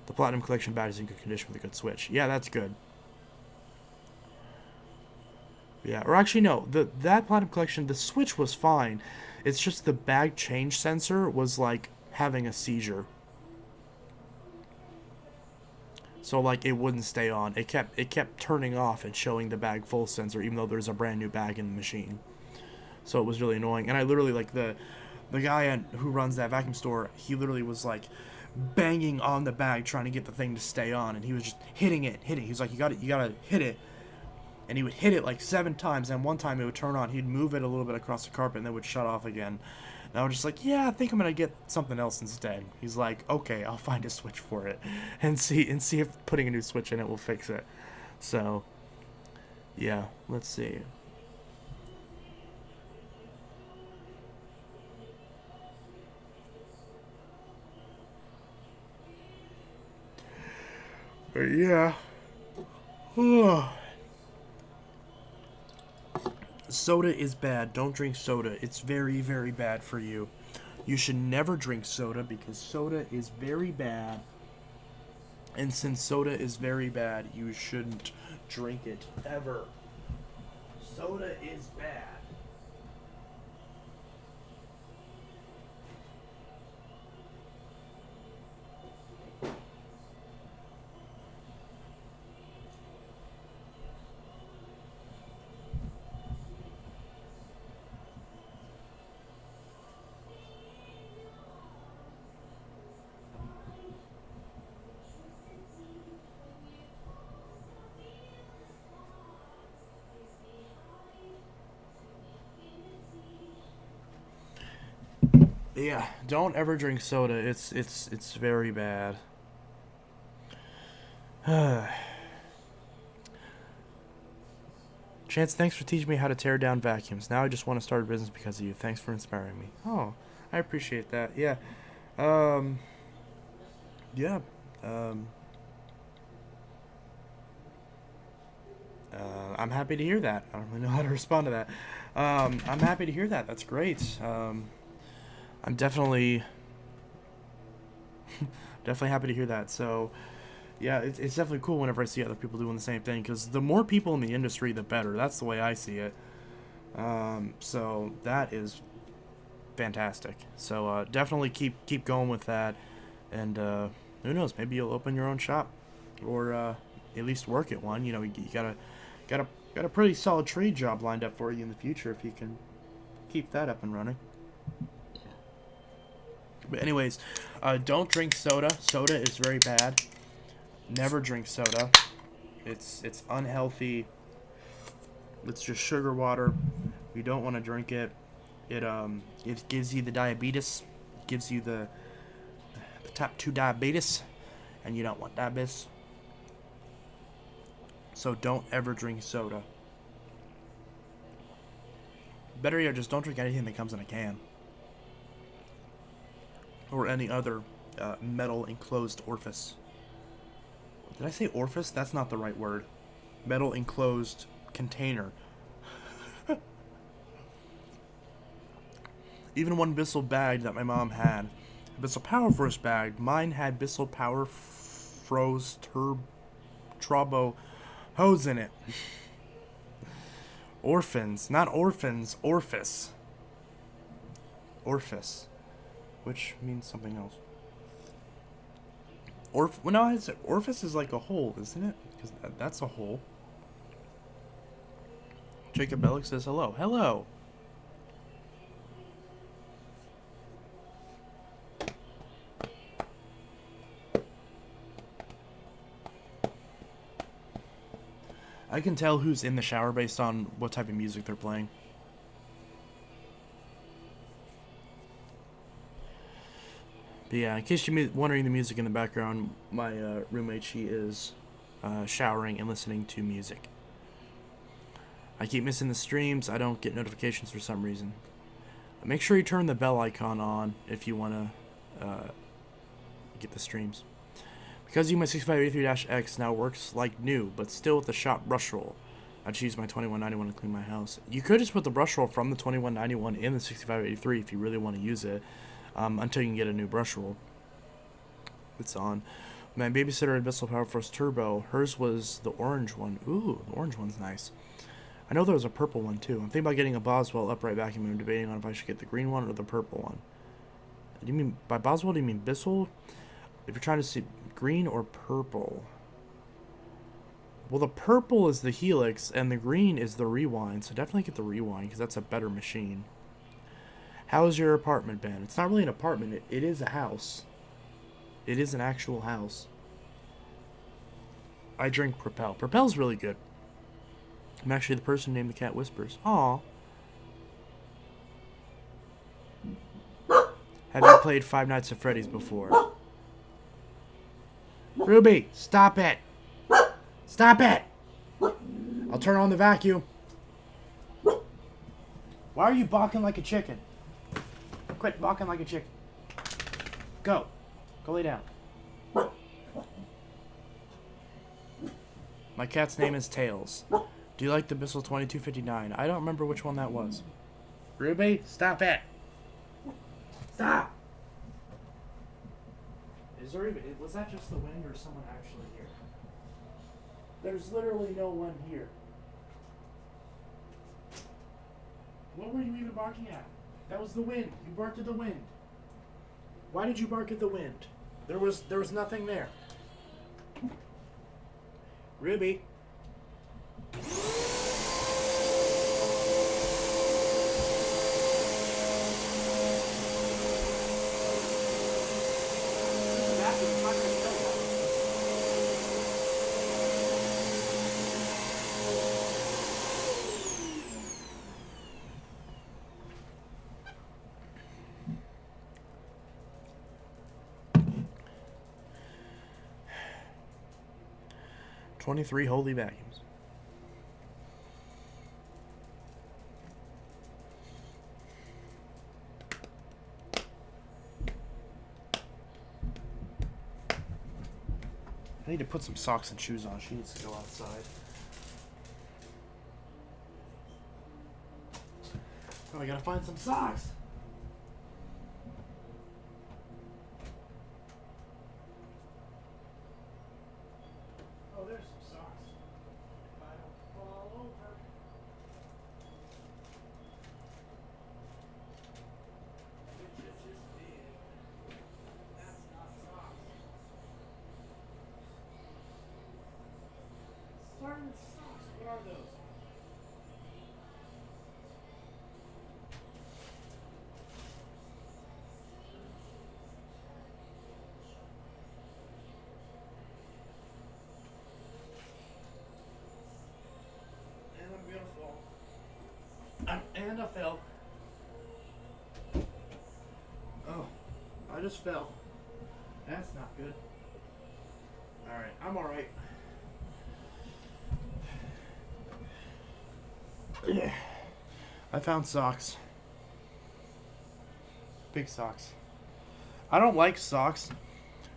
Speaker 1: The Platinum Collection badge is in good condition with a good switch. Yeah, that's good. Yeah, or actually no, that Platinum Collection, the switch was fine. It's just the bag change sensor was like having a seizure. So like it wouldn't stay on. It kept turning off and showing the bag full sensor even though there's a brand new bag in the machine. So it was really annoying. And I literally like the guy who runs that vacuum store, he literally was like banging on the bag trying to get the thing to stay on, and he was just hitting. He was like, you gotta hit it. And he would hit it like 7 times, and one time it would turn on. He'd move it a little bit across the carpet, and then it would shut off again. And I was just like, yeah, I think I'm gonna get something else instead. He's like, okay, I'll find a switch for it, and see if putting a new switch in it will fix it. So, yeah, let's see. But yeah. Soda is bad. Don't drink soda. It's very, very bad for you. You should never drink soda because soda is very bad. And since soda is very bad, you shouldn't drink it ever. Soda is bad. Yeah, don't ever drink soda. It's very bad. Chance, thanks for teaching me how to tear down vacuums. Now I just want to start a business because of you. Thanks for inspiring me. Oh, I appreciate that. Yeah. Um yeah. Um I'm happy to hear that. I don't really know how to respond to that. I'm happy to hear that. That's great. I'm definitely definitely happy to hear that. So, yeah, it's definitely cool whenever I see other people doing the same thing because the more people in the industry, the better. That's the way I see it. So that is fantastic. So definitely keep going with that, and who knows, maybe you'll open your own shop, or at least work at one. You know, you got a pretty solid trade job lined up for you in the future if you can keep that up and running. But anyways, don't drink soda. Soda is very bad. Never drink soda. It's unhealthy. It's just sugar water. You don't want to drink it. It gives you the diabetes. It gives you the type 2 diabetes, and you don't want diabetes. So don't ever drink soda. Better yet, just don't drink anything that comes in a can. Or any other metal enclosed orifice. Did I say orifice? That's not the right word. Metal enclosed container. Even one Bissell bag that my mom had, a Bissell Power Froze bag, mine had Bissell Power Froze Turbo hose in it. Orphans, not orphans, orifice. Orifice, which means something else. No, orifice is like a hole, isn't it? Because that's a hole. Jacob Bellick says hello. Hello. I can tell who's in the shower based on what type of music they're playing. But yeah, in case you're wondering the music in the background, my roommate, she is showering and listening to music. I keep missing the streams. I don't get notifications for some reason. Make sure you turn the bell icon on if you want to get the streams. Because my 6583-X now works like new, but still with the shop brush roll. I just use my 2191 to clean my house. You could just put the brush roll from the 2191 in the 6583 if you really want to use it, until you can get a new brush roll. It's on. My babysitter had Bissell Power Froze Turbo. Hers was the orange one. Ooh, the orange one's nice. I know there was a purple one too. I'm thinking about getting a Boswell upright vacuum. I'm debating on if I should get the green one or the purple one. Do you mean by Boswell? Do you mean Bissell? If you're trying to see green or purple, Well, the purple is the Helix, and the green is the Rewind, so definitely get the Rewind, because that's a better machine. How's your apartment been? It's not really an apartment, it is a house. It is an actual house. I drink Propel. Propel's really good. I'm actually the person named the cat Whispers. Aw. Have you played Five Nights at Freddy's before? Ruby, stop it! Stop it! I'll turn on the vacuum. Why are you barking like a chicken? Quit barking like a chicken. Go. Go lay down. My cat's name is Tails. Do you like the Bissell 2259? I don't remember which one that was. Ruby, stop it. Stop. Is there even... Was that just the wind or someone actually here? There's literally no one here. What were you even barking at? That was the wind. You barked at the wind. Why did you bark at the wind? There was nothing there. Ruby. "23 holy vacuums." I need to put some socks and shoes on. She needs to go outside. Oh, I gotta find some socks. Oh, there's some socks. If I don't fall over. Which it just did. That's not socks. Starting with socks. What are those? And I'm gonna fall. And I fell. Oh, I just fell. That's not good. Alright, I'm alright. Yeah. I found socks. Big socks. I don't like socks.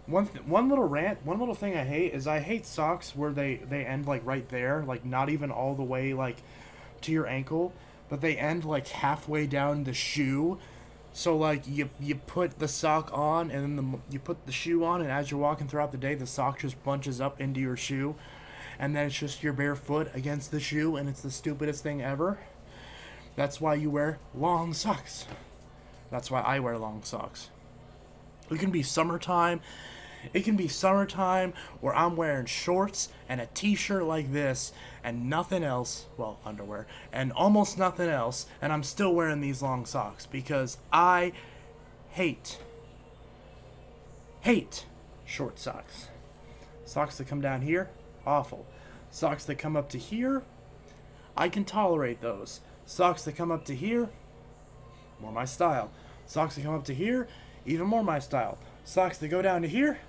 Speaker 1: One little thing I hate is I hate socks where they end like right there, like not even all the way like to your ankle, but they end like halfway down the shoe. So like you put the sock on and then you put the shoe on, and as you're walking throughout the day, the sock just bunches up into your shoe, and then it's just your bare foot against the shoe, and it's the stupidest thing ever. That's why you wear long socks. That's why I wear long socks. It can be summertime. It can be summertime where I'm wearing shorts and a t-shirt like this and nothing else, well, underwear, and almost nothing else, and I'm still wearing these long socks because I hate short socks. Socks that come down here, awful. Socks that come up to here, I can tolerate those. Socks that come up to here, more my style. Socks that come up to here, even more my style. Socks that go down to here,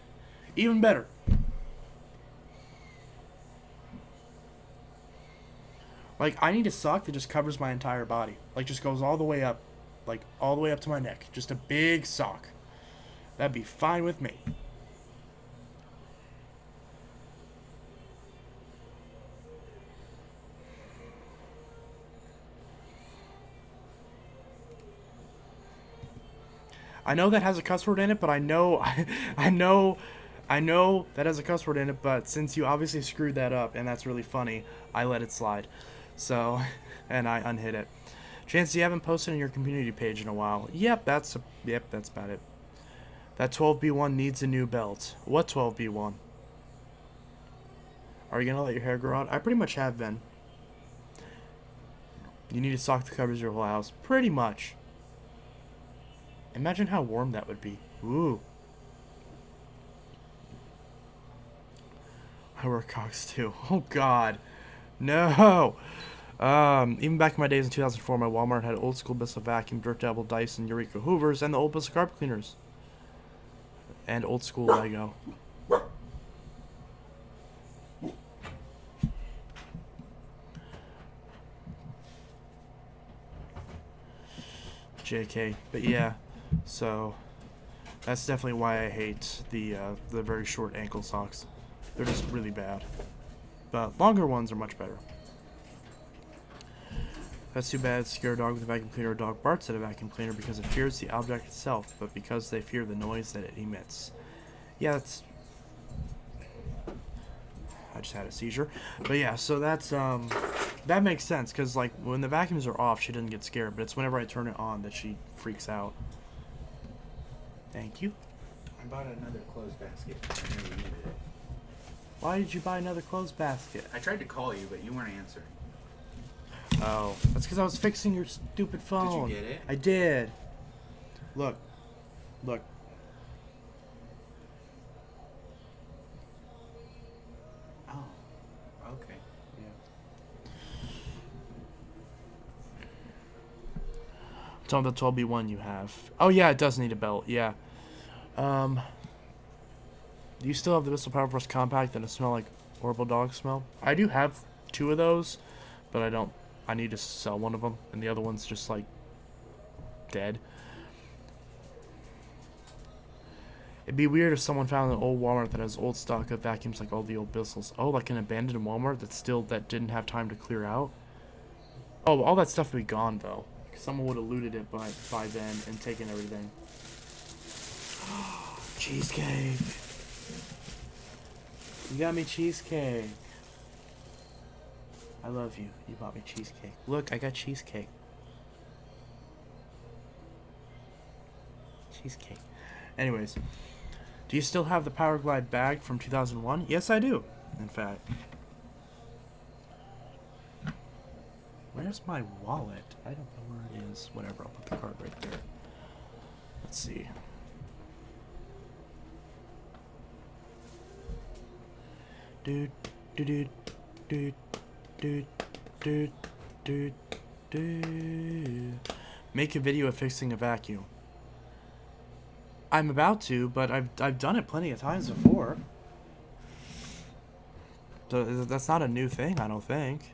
Speaker 1: even better. Like, I need a sock that just covers my entire body. Like, just goes all the way up. Like, all the way up to my neck. Just a big sock. That'd be fine with me. I know that has a cuss word in it, but I know that has a cuss word in it, but since you obviously screwed that up, and that's really funny, I let it slide. So, and I unhid it. Chance, you haven't posted on your community page in a while. Yep, that's about it. That 12B1 needs a new belt. What 12B1? Are you gonna let your hair grow out? I pretty much have been. You need a sock that covers your whole house. Pretty much. Imagine how warm that would be. Ooh. I wear Crocs too. Oh God. No. Even back in my days in 2004, my Walmart had old school Bissell vacuum, Dirt Devil, Dyson, Eureka Hoovers, and the old Bissell carpet cleaners. And old school Lego. JK. But yeah, so that's definitely why I hate the very short ankle socks. They're just really bad. But longer ones are much better. That's too bad. Scare a dog with a vacuum cleaner. A dog barks at a vacuum cleaner because it fears the object itself, but because they fear the noise that it emits. Yeah, that's... I just had a seizure. But yeah, so that's, that makes sense, because, like, when the vacuums are off, she doesn't get scared, but it's whenever I turn it on that she freaks out. Thank you.
Speaker 2: I bought another clothes basket. I knew you needed it.
Speaker 1: Why did you buy another clothes basket?
Speaker 2: I tried to call you, but you weren't answering.
Speaker 1: Oh, that's because I was fixing your stupid phone.
Speaker 2: Did you get it?
Speaker 1: I did. Look. Look.
Speaker 2: Oh, okay.
Speaker 1: Yeah. Tell me the 12B1 you have. Oh yeah, it does need a belt. Yeah. Do you still have the Bissell Power Force Compact and it smell like horrible dog smell? I do have 2 of those, but I don't. I need to sell one of them, and the other one's just like dead. It'd be weird if someone found an old Walmart that has old stock of vacuums like all the old Bissells. Oh, like an abandoned Walmart that didn't have time to clear out. Oh, all that stuff would be gone though. Someone would have looted it by then and taken everything. Cheesecake. You got me cheesecake. I love you. You bought me cheesecake. Look, I got cheesecake. Cheesecake. Anyways, do you still have the Power Glide bag from 2001? Yes, I do. In fact. Where's my wallet? I don't know where it is. Whatever, I'll put the card right there. Let's see. Dude, dude, dude, dude, dude, dude, dude. Make a video of fixing a vacuum. I'm about to, but I've done it plenty of times before. So that's not a new thing, I don't think.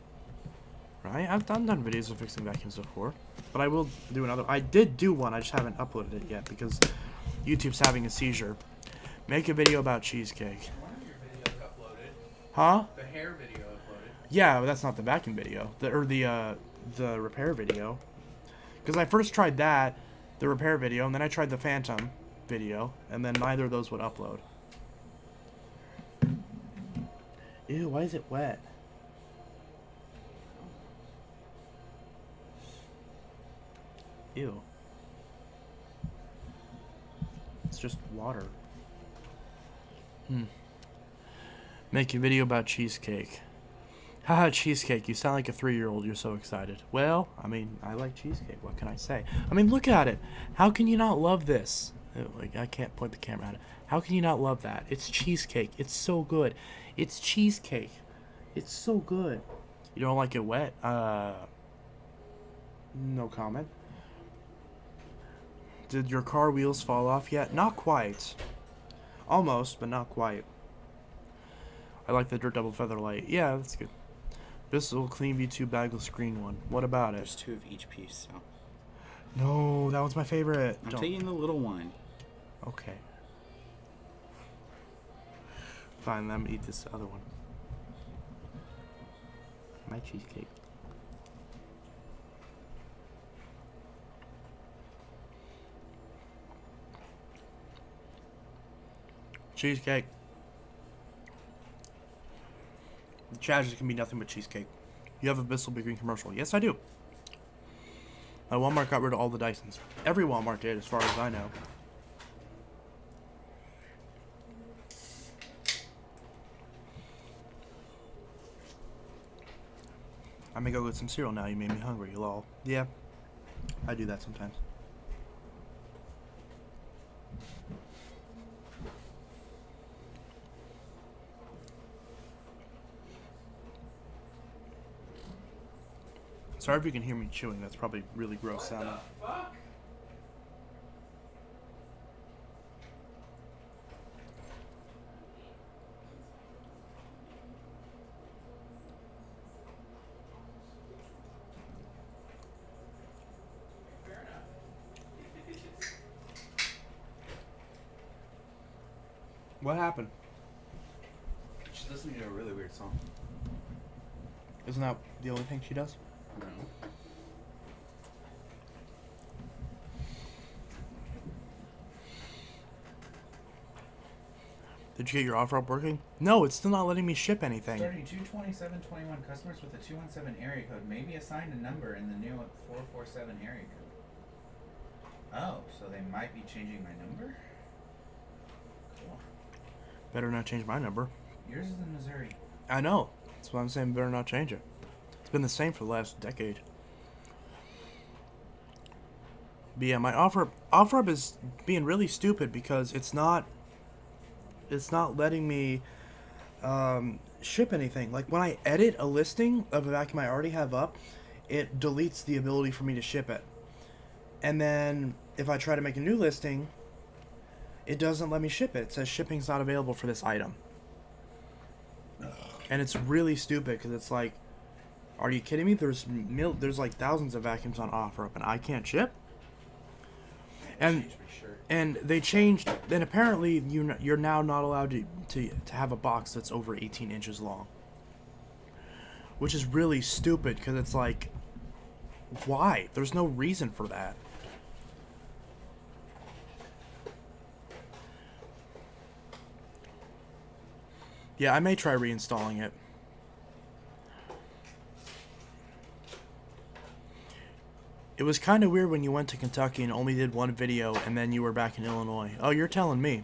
Speaker 1: Right? I've done videos of fixing vacuums before. But I will do another. I did do one, I just haven't uploaded it yet because YouTube's having a seizure. Make a video about cheesecake.
Speaker 2: One of your videos uploaded.
Speaker 1: Huh?
Speaker 2: The hair video uploaded.
Speaker 1: Yeah, but that's not the vacuum video. The repair video. Because I first tried that, the repair video, and then I tried the Phantom video, and then neither of those would upload. Ew, why is it wet? Ew. It's just water. Make a video about cheesecake. Haha, cheesecake. You sound like a 3-year-old. You're so excited. Well, I mean, I like cheesecake. What can I say? I mean, look at it. How can you not love this? Like, I can't point the camera at it. How can you not love that? It's cheesecake. It's so good. It's cheesecake. It's so good. You don't like it wet? No comment. Did your car wheels fall off yet? Not quite. Almost, but not quite. I like the Dirt Double Featherlight. Yeah, that's good. This will clean V2 bagless green one. What about it?
Speaker 2: There's 2 of each piece, so.
Speaker 1: No, that one's my favorite.
Speaker 2: I'm taking the little one.
Speaker 1: Okay. Fine, let me eat this other one. My cheesecake. Cheesecake. The tragedy can be nothing but cheesecake. You have a Bissell Big Green commercial. Yes, I do. My Walmart got rid of all the Dysons. Every Walmart did, as far as I know. I'm gonna go get some cereal now. You made me hungry, lol. Yeah, I do that sometimes. Sorry if you can hear me chewing. That's probably really gross sounding.
Speaker 2: What the fuck? Fair enough.
Speaker 1: What happened?
Speaker 2: She's listening to a really weird song.
Speaker 1: Isn't that the only thing she does?
Speaker 2: No.
Speaker 1: Did you get your offer up working? No, it's still not letting me ship anything.
Speaker 2: Starting 22721, customers with a 217 area code may be assigned a number in the new 447 area code. Oh, so they might be changing my number? Cool.
Speaker 1: Better not change my number.
Speaker 2: Yours is in Missouri.
Speaker 1: I know. That's why I'm saying better not change it. It's been the same for the last decade. But yeah, my offer up is being really stupid because it's not letting me ship anything. Like when I edit a listing of a vacuum I already have up, it deletes the ability for me to ship it. And then if I try to make a new listing, it doesn't let me ship it. It says shipping's not available for this item. And it's really stupid because it's like, are you kidding me? There's like thousands of vacuums on OfferUp and I can't ship? And they changed. Then apparently you're now not allowed to have a box that's over 18 inches long, which is really stupid because it's like, why? There's no reason for that. Yeah, I may try reinstalling it. It was kind of weird when you went to Kentucky and only did one video and then you were back in Illinois. Oh, you're telling me.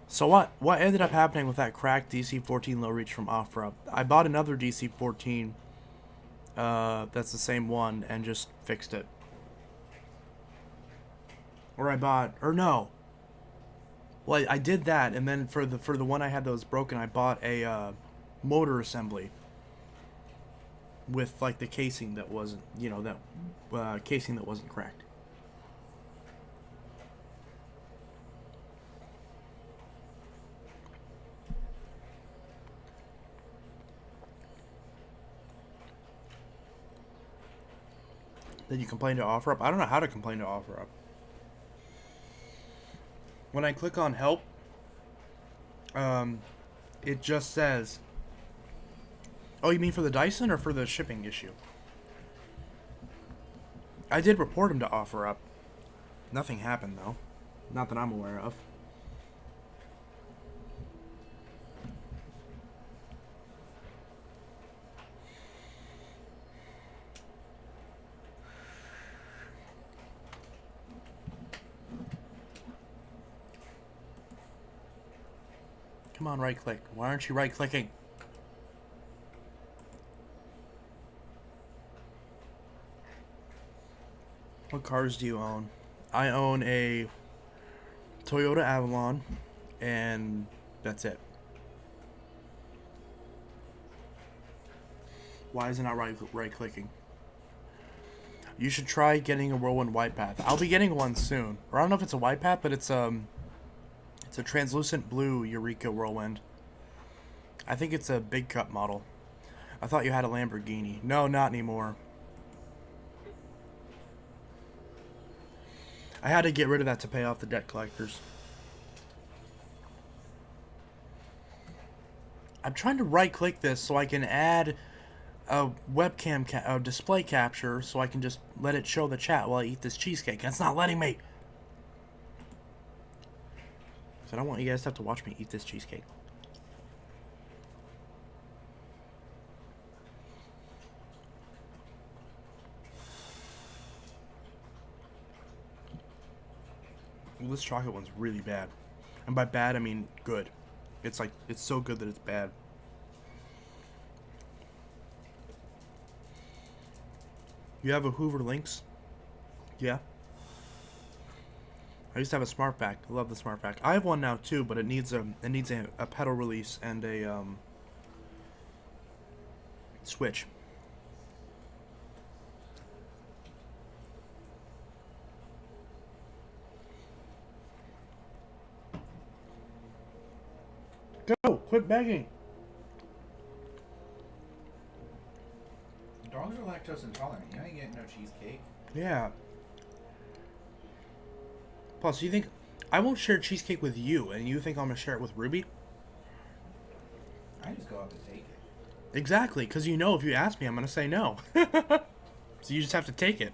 Speaker 1: So what ended up happening with that cracked DC-14 low reach from OfferUp? I bought another DC-14 that's the same one and just fixed it. Or no. Well, I did that, and then for the one I had that was broken, I bought a motor assembly with like the casing that wasn't, casing that wasn't cracked. Then you complain to OfferUp? I don't know how to complain to OfferUp. When I click on help, it just says, oh, you mean for the Dyson or for the shipping issue? I did report him to OfferUp. Nothing happened, though. Not that I'm aware of. Come on, right click. Why aren't you right clicking? What cars do you own? I own a Toyota Avalon, and that's it. Why is it not right clicking? You should try getting a Whirlwind White Path. I'll be getting one soon. Or I don't know if it's a White Path, but it's a translucent blue Eureka Whirlwind. I think it's a big cut model. I thought you had a Lamborghini. No, not anymore. I had to get rid of that to pay off the debt collectors. I'm trying to right click this so I can add a webcam display capture so I can just let it show the chat while I eat this cheesecake. And it's not letting me. I don't want you guys to have to watch me eat this cheesecake. Well, this chocolate one's really bad. And by bad, I mean good. It's so good that it's bad. You have a Hoover Lynx? Yeah. I used to have a smart vac. I love the smart vac. I have one now too, but it needs a pedal release and a switch. Go! Quit begging!
Speaker 2: Dogs are lactose intolerant. You ain't getting no cheesecake.
Speaker 1: Yeah. Plus, you think I won't share cheesecake with you, and you think I'm gonna share it with Ruby?
Speaker 2: I just go up and take it.
Speaker 1: Exactly, because you know if you ask me, I'm gonna say no. So you just have to take it.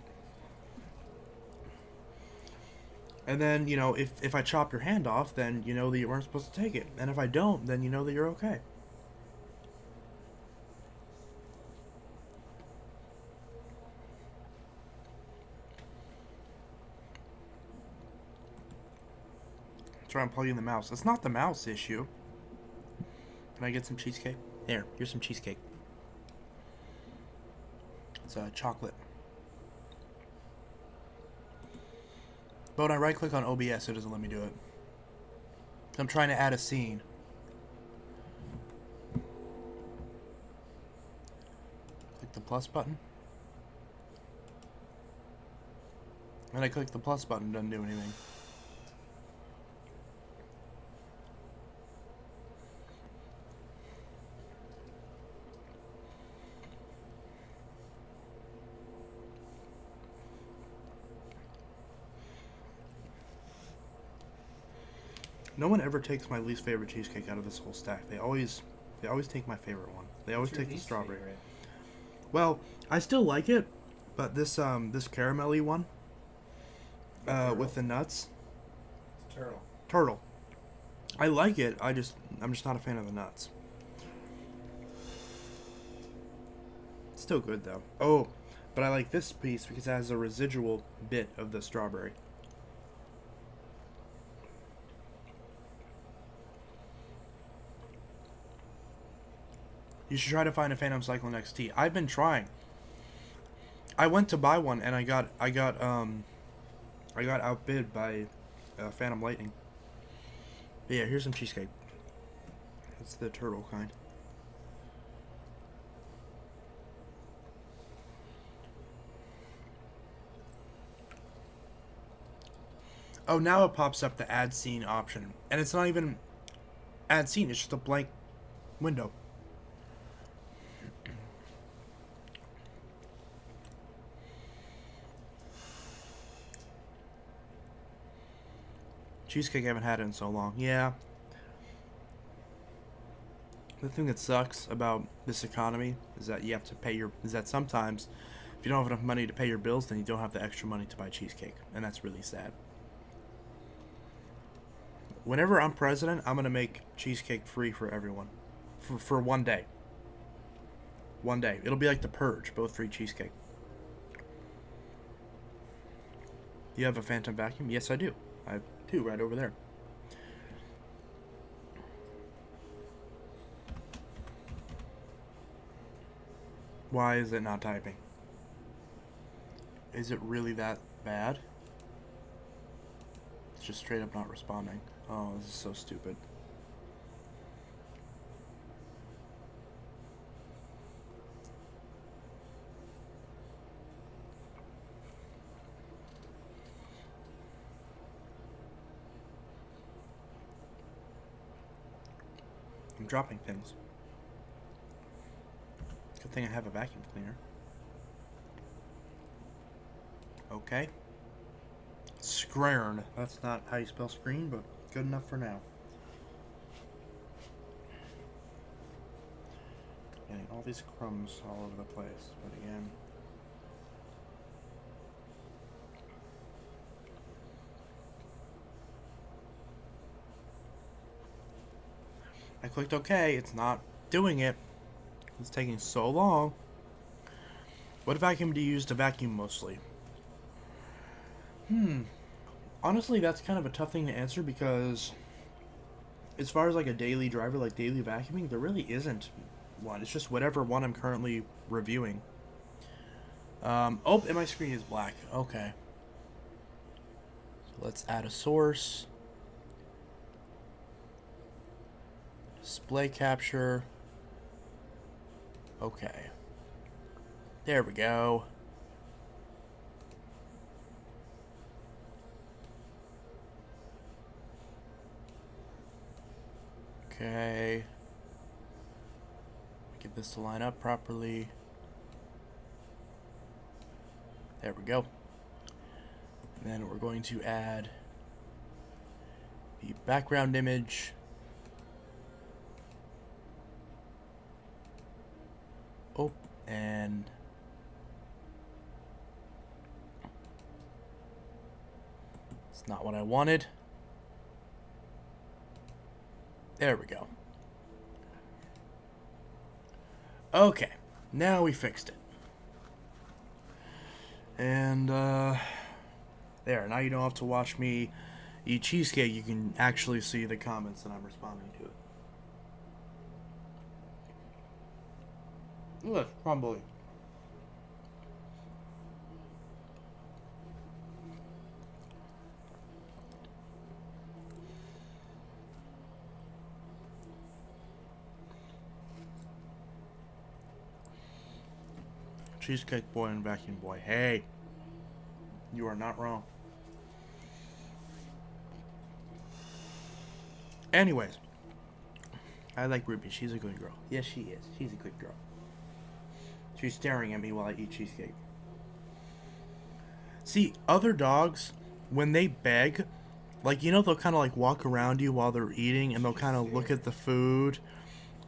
Speaker 1: And then, you know, if I chop your hand off, then you know that you weren't supposed to take it. And if I don't, then you know that you're okay. Try unplugging the mouse. It's not the mouse issue. Can I get some cheesecake? Here's some cheesecake. It's chocolate. But when I right click on OBS, it doesn't let me do it. I'm trying to add a scene. Click the plus button. And I click the plus button, doesn't do anything. No one ever takes my least favorite cheesecake out of this whole stack. They always take my favorite one. They always take the strawberry.
Speaker 2: Favorite?
Speaker 1: Well, I still like it, but this caramelly one, with the nuts.
Speaker 2: It's turtle.
Speaker 1: Turtle. I like it. I'm just not a fan of the nuts. It's still good though. Oh, but I like this piece because it has a residual bit of the strawberry. You should try to find a Phantom Cyclone XT. I've been trying. I went to buy one and I got outbid by Phantom Lightning. But yeah, here's some cheesecake. It's the turtle kind. Oh, now it pops up the add scene option. And it's not even add scene, it's just a blank window. Cheesecake, I haven't had it in so long. Yeah. The thing that sucks about this economy is that you have to pay is that sometimes if you don't have enough money to pay your bills, then you don't have the extra money to buy cheesecake. And that's really sad. Whenever I'm president, I'm going to make cheesecake free for everyone. For one day. One day. It'll be like The Purge, both free cheesecake. You have a Phantom vacuum? Yes, I do. I have two right over there. Why is it not typing? Is it really that bad? It's just straight up not responding. Oh, this is so stupid. I'm dropping things. Good thing I have a vacuum cleaner. Okay. Screen. That's not how you spell screen, but good enough for now. Getting all these crumbs all over the place, but again. I clicked OK. It's not doing it. It's taking so long. What vacuum do you use to vacuum mostly? Honestly, that's kind of a tough thing to answer because as far as like a daily driver, like daily vacuuming, there really isn't one. It's just whatever one I'm currently reviewing. Oh, and my screen is black. Okay. So let's add a source. Display capture. Okay. There we go. Okay. Get this to line up properly. There we go. And then we're going to add the background image. Oh, and it's not what I wanted. There we go. Okay, now we fixed it. And, there, now you don't have to watch me eat cheesecake. You can actually see the comments that I'm responding to. Look, crumbly. Cheesecake boy and vacuum boy. Hey, you are not wrong. Anyways, I like Ruby. She's a good girl. Yes, she is. She's a good girl. She's staring at me while I eat cheesecake. See, other dogs, when they beg, like, you know, they'll kind of like walk around you while they're eating, and they'll kind of look at the food,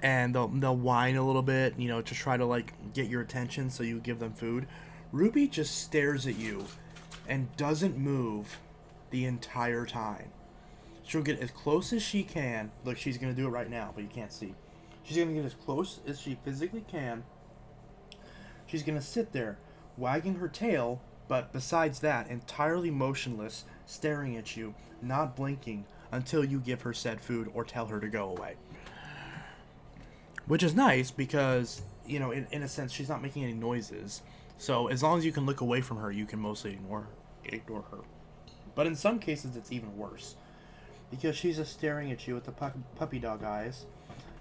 Speaker 1: and they'll whine a little bit, you know, to try to like get your attention so you give them food. Ruby just stares at you and doesn't move the entire time. She'll get as close as she can. Look, she's gonna do it right now, but you can't see. She's gonna get as close as she physically can. She's gonna sit there, wagging her tail, but besides that, entirely motionless, staring at you, not blinking, until you give her said food or tell her to go away. Which is nice because, you know, in a sense, she's not making any noises. So as long as you can look away from her, you can mostly ignore her. But in some cases, it's even worse. Because she's just staring at you with the puppy dog eyes.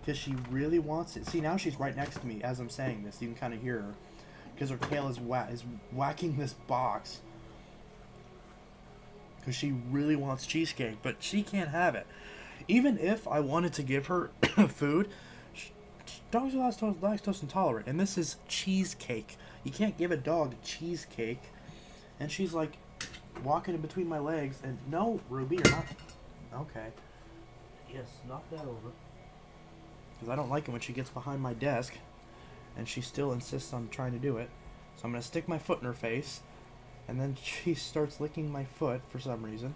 Speaker 1: Because she really wants it. See, now she's right next to me as I'm saying this. You can kind of hear her. Because her tail is whacking this box. Because she really wants cheesecake. But she can't have it. Even if I wanted to give her food, dogs are lactose intolerant. And this is cheesecake. You can't give a dog cheesecake. And she's like walking in between my legs. And no, Ruby, you're not... Okay. Yes, knock that over. Because I don't like it when she gets behind my desk. And she still insists on trying to do it. So I'm going to stick my foot in her face. And then she starts licking my foot for some reason.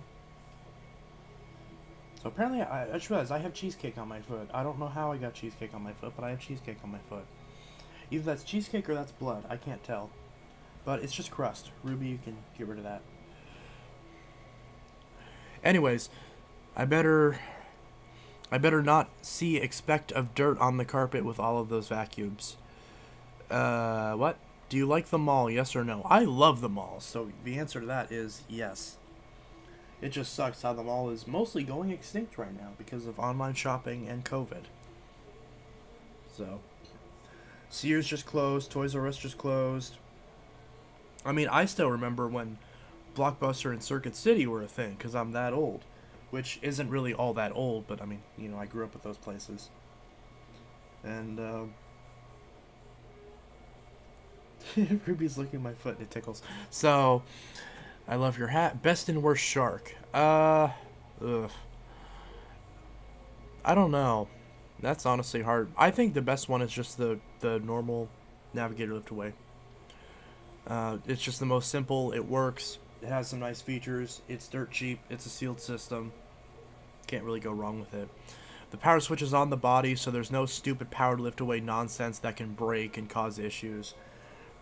Speaker 1: So apparently, I just realized I have cheesecake on my foot. I don't know how I got cheesecake on my foot, but I have cheesecake on my foot. Either that's cheesecake or that's blood. I can't tell. But it's just crust. Ruby, you can get rid of that. Anyways, I better not see expect of dirt on the carpet with all of those vacuums. What? Do you like the mall, yes or no? I love the mall, so the answer to that is yes. It just sucks how the mall is mostly going extinct right now because of online shopping and COVID. So, Sears just closed, Toys R Us just closed. I mean, I still remember when Blockbuster and Circuit City were a thing, because I'm that old. Which isn't really all that old, but I mean, you know, I grew up with those places. And, Ruby's looking at my foot and it tickles. So, I love your hat. Best and worst shark. Ugh. I don't know. That's honestly hard. I think the best one is just the normal Navigator Lift Away. It's just the most simple. It works. It has some nice features. It's dirt cheap. It's a sealed system. Can't really go wrong with it. The power switch is on the body, so there's no stupid power lift away nonsense that can break and cause issues.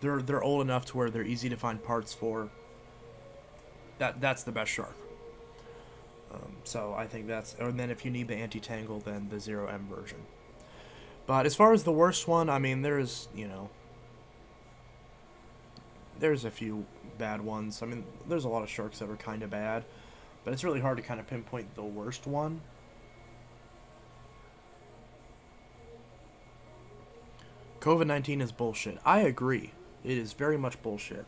Speaker 1: They're old enough to where they're easy to find parts for. That's the best shark. So I think that's... And then if you need the anti-tangle, then the 0M version. But as far as the worst one, I mean, there's, you know... there's a few bad ones. I mean, there's a lot of sharks that are kind of bad, but it's really hard to kind of pinpoint the worst one. COVID-19 is bullshit. I agree. It is very much bullshit.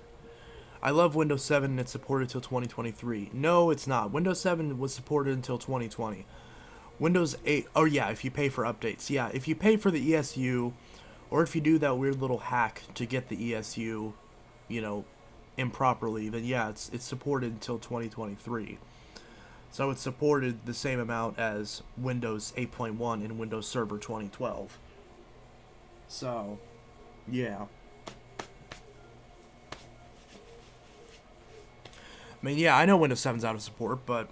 Speaker 1: I love Windows 7 and it's supported until 2023. No, it's not. Windows 7 was supported until 2020. Windows 8, oh yeah, if you pay for updates. Yeah, if you pay for the ESU, or if you do that weird little hack to get the ESU, you know, improperly, then yeah, it's supported until 2023. So it's supported the same amount as Windows 8.1 and Windows Server 2012. So, yeah. I mean, yeah, I know Windows 7's out of support, but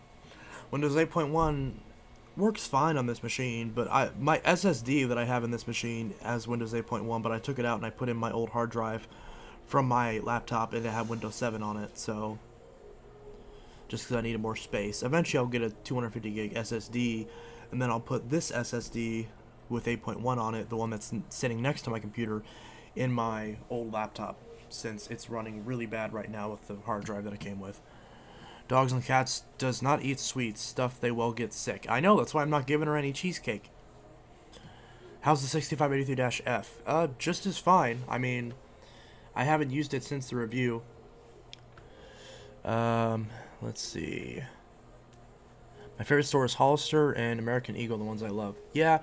Speaker 1: Windows 8.1 works fine on this machine. But my SSD that I have in this machine has Windows 8.1, but I took it out and I put in my old hard drive from my laptop and it had Windows 7 on it. So, just because I needed more space. Eventually, I'll get a 250 gig SSD, and then I'll put this SSD with 8.1 on it, the one that's sitting next to my computer, in my old laptop, since it's running really bad right now with the hard drive that it came with. Dogs and cats does not eat sweets, stuff they will get sick. I know, that's why I'm not giving her any cheesecake. How's the 6583-F? Just as fine. I mean, I haven't used it since the review. Let's see. My favorite store is Hollister and American Eagle, the ones I love. Yeah,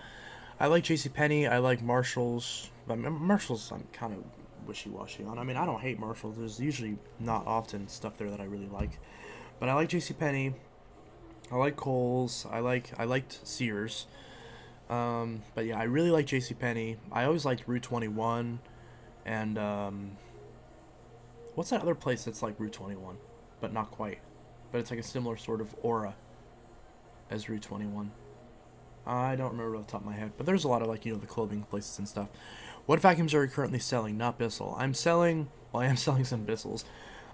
Speaker 1: I like JCPenney, I like Marshalls. But Marshalls I'm kind of wishy-washy on. I mean, I don't hate Marshalls. There's usually not often stuff there that I really like. But I like JCPenney. I like Kohl's. I liked Sears. But yeah, I really like JCPenney. I always liked Route 21. And, what's that other place that's like Route 21? But not quite. But it's like a similar sort of aura as Route 21. I don't remember off the top of my head. But there's a lot of, like, you know, the clothing places and stuff. What vacuums are you currently selling? Not Bissell. I am selling some Bissells.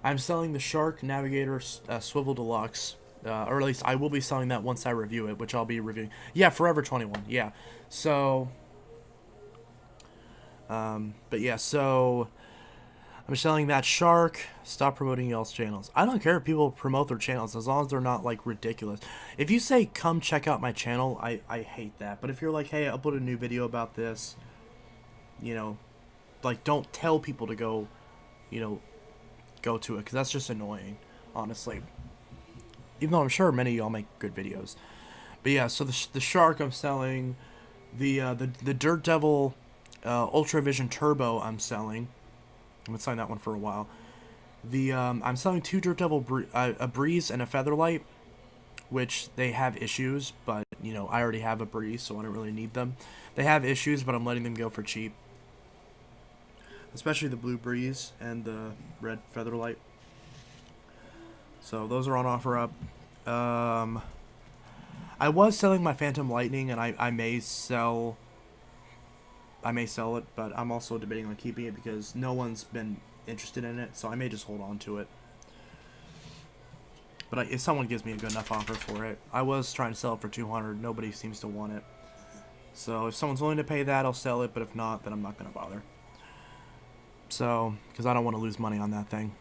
Speaker 1: I'm selling the Shark Navigator Swivel Deluxe. Or at least I will be selling that once I review it, which I'll be reviewing. Yeah, Forever 21. Yeah. So, but yeah, so I'm selling that Shark. Stop promoting y'all's channels. I don't care if people promote their channels as long as they're not like ridiculous. If you say come check out my channel, I hate that. But if you're like, hey, I uploaded a new video about this, you know, like don't tell people to go, you know, go to it, because that's just annoying, honestly. Even though I'm sure many of y'all make good videos. But yeah, so the Shark I'm selling, the Dirt Devil Ultravision Turbo I'm selling. I've been selling that one for a while. I'm selling two Dirt Devil a Breeze and a Featherlight, which they have issues, but you know I already have a Breeze, so I don't really need them. They have issues, but I'm letting them go for cheap. Especially the Blue Breeze and the Red Featherlight. So those are on offer up. I was selling my Phantom Lightning, and I may sell it, but I'm also debating on keeping it because no one's been interested in it, so I may just hold on to it. But if someone gives me a good enough offer for it, I was trying to sell it for $200. Nobody seems to want it. So if someone's willing to pay that, I'll sell it, but if not, then I'm not going to bother. So, because I don't want to lose money on that thing.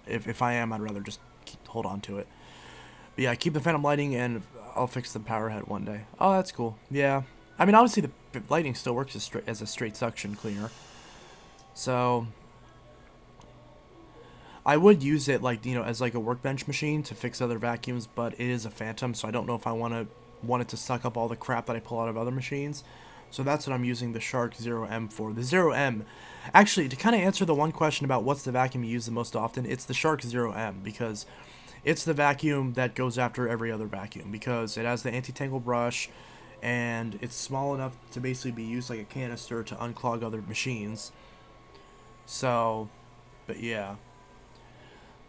Speaker 1: If I am, I'd rather just hold on to it. But yeah, keep the Phantom Lighting, and I'll fix the power head one day. Oh, that's cool. Yeah. I mean, obviously the lighting still works as a straight suction cleaner. So, I would use it, like, you know, as like a workbench machine to fix other vacuums, but it is a Phantom, so I don't know if I want it to suck up all the crap that I pull out of other machines. So that's what I'm using the Shark 0M for. The 0M, actually, to kind of answer the one question about what's the vacuum you use the most often, it's the Shark 0M, because it's the vacuum that goes after every other vacuum, because it has the anti-tangle brush, and it's small enough to basically be used like a canister to unclog other machines. So, but yeah.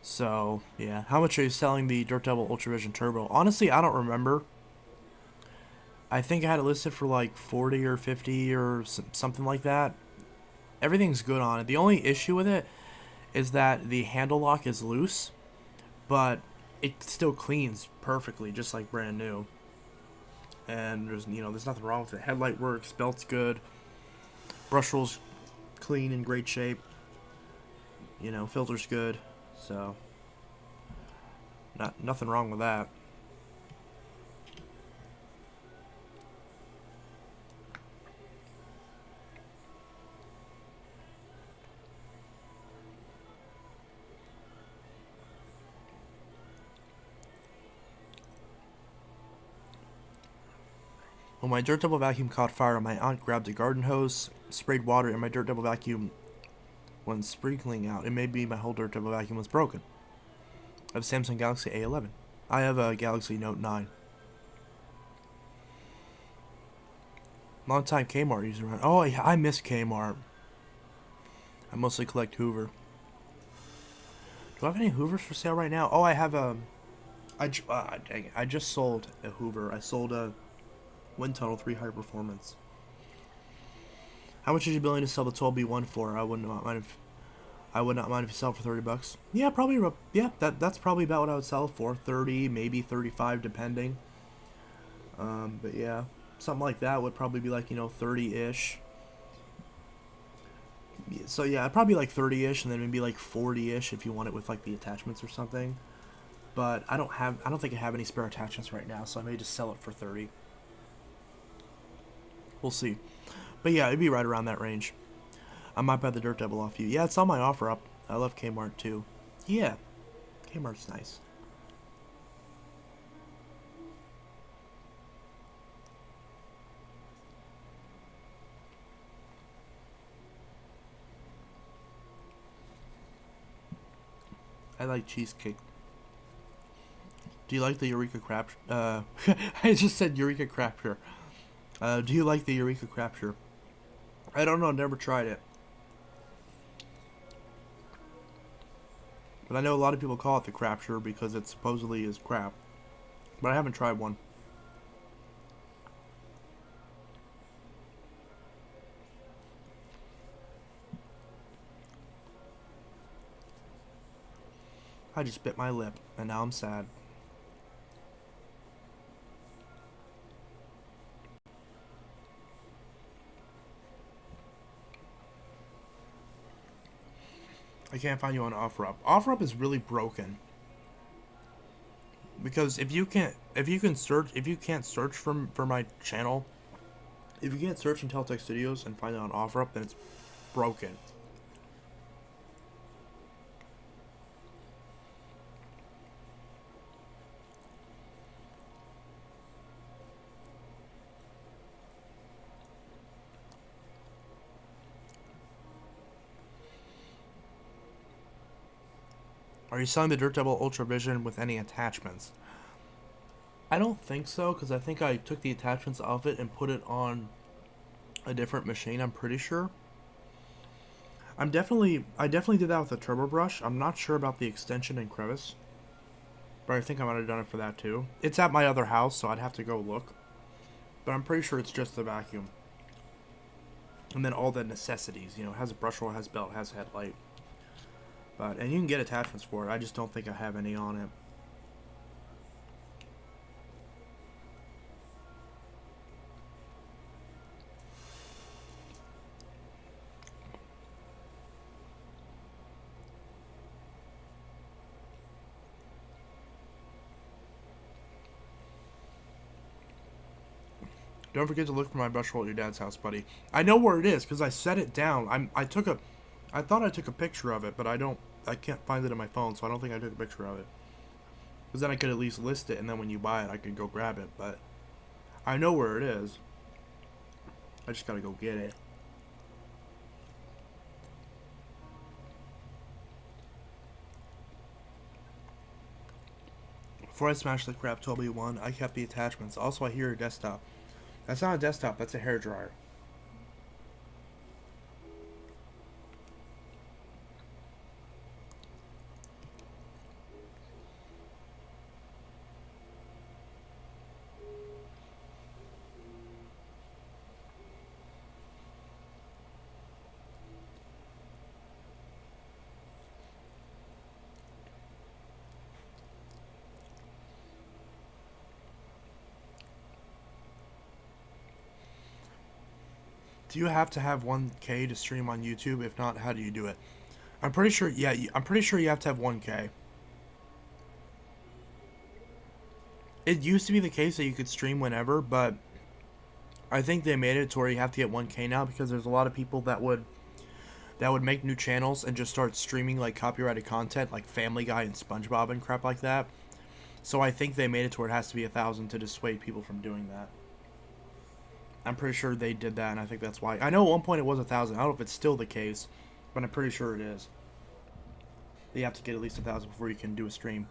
Speaker 1: So, yeah. How much are you selling the Dirt Devil Ultravision Turbo? Honestly, I don't remember. I think I had it listed for like 40 or 50 or something like that. Everything's good on it. The only issue with it is that the handle lock is loose, but it still cleans perfectly, just like brand new. And there's nothing wrong with it. Headlight works, belt's good, brush roll's clean in great shape. You know, filter's good, so nothing wrong with that. When my dirt double vacuum caught fire, my aunt grabbed a garden hose, sprayed water in my dirt double vacuum when sprinkling out. It may be my whole dirt double vacuum was broken. I have a Samsung Galaxy A11. I have a Galaxy Note 9. Long time Kmart user around. Oh, yeah, I miss Kmart. I mostly collect Hoover. Do I have any Hoovers for sale right now? Oh, I have a... dang it. I just sold a Hoover. I sold a Wind Tunnel 3 High Performance. How much is you willing to sell the 12B1 for? I would not mind if you sell it for $30. Yeah, probably. Yeah, that's probably about what I would sell it for. 30, maybe 35, depending. But yeah, something like that would probably be like 30-ish. So yeah, probably like 30-ish, and then maybe like 40-ish if you want it with like the attachments or something. But I don't think I have any spare attachments right now, so I may just sell it for 30. We'll see. But yeah, it'd be right around that range. I might buy the Dirt Devil off you. Yeah, it's on my offer up. I love Kmart too. Yeah, Kmart's nice. I like cheesecake. Do you like the Eureka Crap? I just said Eureka Crapture. Do you like the Eureka Crapture? I don't know. Never tried it. But I know a lot of people call it the Crapture because it supposedly is crap. But I haven't tried one. I just bit my lip, and now I'm sad. I can't find you on OfferUp. OfferUp is really broken. Because if you can't search for my channel, if you can't search in Telltech Studios and find it on OfferUp, then it's broken. Are you selling the Dirt Devil Ultra Vision with any attachments? I don't think so, because I think I took the attachments off it and put it on a different machine, I'm pretty sure. I definitely did that with the turbo brush. I'm not sure about the extension and crevice, but I think I might have done it for that too. It's at my other house, so I'd have to go look. But I'm pretty sure it's just the vacuum. And then all the necessities, it has a brush roll, has belt, has headlight. And you can get attachments for it. I just don't think I have any on it. Don't forget to look for my brush roll at your dad's house, buddy. I know where it is because I set it down. I thought I took a picture of it, but I can't find it on my phone, so I don't think I took a picture of it. Because then I could at least list it, and then when you buy it, I could go grab it. But I know where it is. I just gotta go get it. Before I smashed the crap 12B1, I kept the attachments. Also, I hear your desktop. That's not a desktop, that's a hairdryer. Do you have to have 1K to stream on YouTube? If not, how do you do it? I'm pretty sure. Yeah, I'm pretty sure you have to have 1K. It used to be the case that you could stream whenever, but I think they made it to where you have to get 1K now because there's a lot of people that would make new channels and just start streaming like copyrighted content, like Family Guy and SpongeBob and crap like that. So I think they made it to where it has to be 1,000 to dissuade people from doing that. I'm pretty sure they did that, and I think that's why. I know at one point it was 1,000. I don't know if it's still the case, but I'm pretty sure it is. You have to get at least 1,000 before you can do a stream.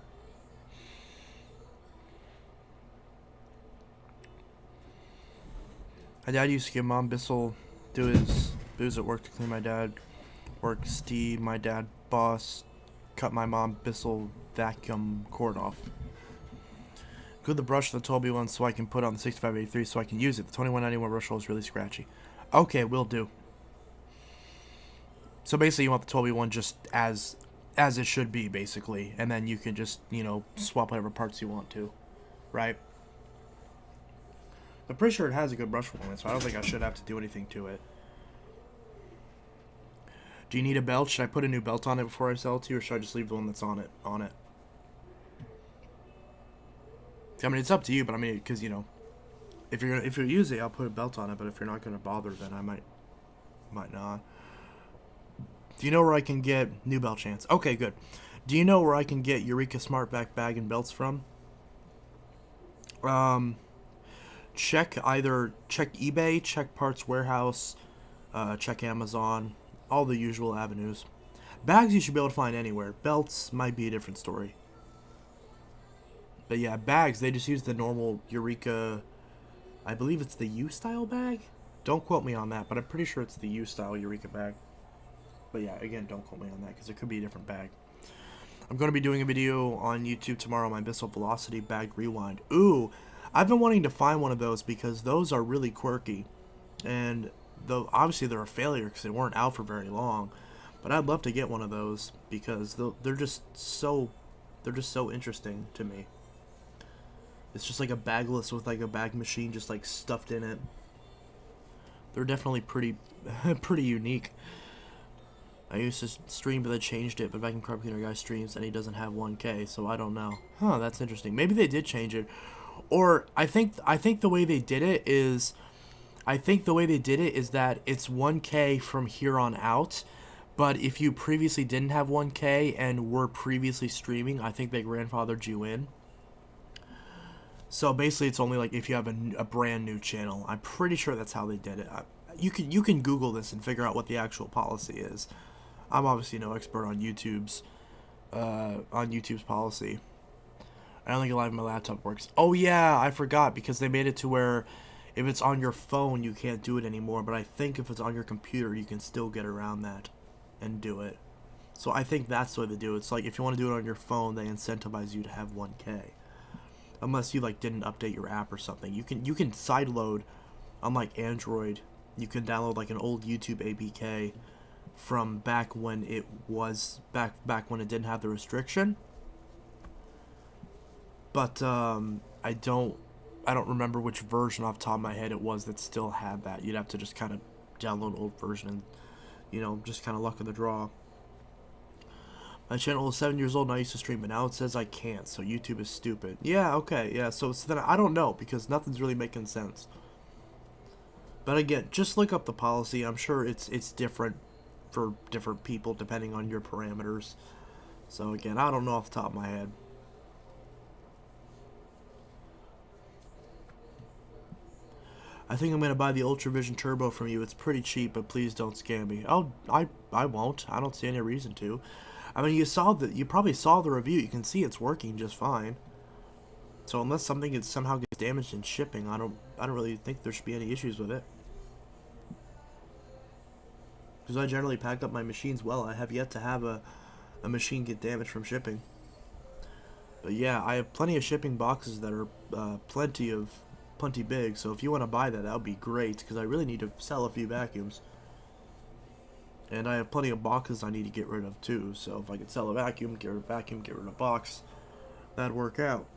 Speaker 1: My dad used to give Mom Bissell do his booze at work to clean my dad. Work Steve, my dad boss, cut my mom Bissell vacuum cord off. Glue the brush to the 12B1 so I can put on the 6583 so I can use it. The 2191 brush roll is really scratchy. Okay, will do. So basically you want the 12B1 just as it should be, basically. And then you can just, swap whatever parts you want to. Right? I'm pretty sure it has a good brush roll in it, so I don't think I should have to do anything to it. Do you need a belt? Should I put a new belt on it before I sell it to you, or should I just leave the one that's on it? I mean, it's up to you, but I mean, because if you use it, I'll put a belt on it. But if you're not gonna bother, then I might not. Do you know where I can get new belt chance? Okay, good. Do you know where I can get Eureka Smartback bag and belts from? Check eBay, check Parts Warehouse, check Amazon, all the usual avenues. Bags you should be able to find anywhere. Belts might be a different story. But yeah, bags, they just use the normal Eureka, I believe it's the U-style bag? Don't quote me on that, but I'm pretty sure it's the U-style Eureka bag. But yeah, again, don't quote me on that, because it could be a different bag. I'm going to be doing a video on YouTube tomorrow, my Bissell Velocity Bag Rewind. Ooh, I've been wanting to find one of those, because those are really quirky. And though obviously they're a failure, because they weren't out for very long. But I'd love to get one of those, because they're just so interesting to me. It's just like a bagless with like a bag machine just like stuffed in it. They're definitely pretty unique. I used to stream, but they changed it. But Vacuum Carb Cleaner guy streams and he doesn't have 1K, so I don't know. Huh, that's interesting. Maybe they did change it, or I think the way they did it is, that it's 1K from here on out. But if you previously didn't have 1K and were previously streaming, I think they grandfathered you in. So basically, it's only like if you have a brand new channel. I'm pretty sure that's how they did it. You can Google this and figure out what the actual policy is. I'm obviously no expert on YouTube's policy. I don't think Live on my laptop works. Oh yeah, I forgot, because they made it to where if it's on your phone you can't do it anymore. But I think if it's on your computer you can still get around that and do it. So I think that's the way they do it. It's like if you want to do it on your phone, they incentivize you to have 1K. Unless you like didn't update your app or something. You can sideload on like Android. You can download like an old YouTube APK from back when it was back when it didn't have the restriction. But I don't remember which version off the top of my head it was that still had that. You'd have to just kind of download an old version and just kind of luck of the draw. My channel is 7 years old and I used to stream, but now it says I can't, so YouTube is stupid. Yeah, okay, yeah, so then I don't know, because nothing's really making sense. But again, just look up the policy. I'm sure it's different for different people depending on your parameters. So again, I don't know off the top of my head. I think I'm going to buy the Ultravision Turbo from you. It's pretty cheap, but please don't scam me. Oh, I won't. I don't see any reason to. I mean, you probably saw the review. You can see it's working just fine. So unless something somehow gets damaged in shipping, I don't really think there should be any issues with it. Because I generally packed up my machines well. I have yet to have a machine get damaged from shipping. But yeah, I have plenty of shipping boxes that are plenty big. So if you want to buy that would be great, because I really need to sell a few vacuums. And I have plenty of boxes I need to get rid of too. So if I could sell a vacuum, get rid of vacuum, get rid of a box, that'd work out.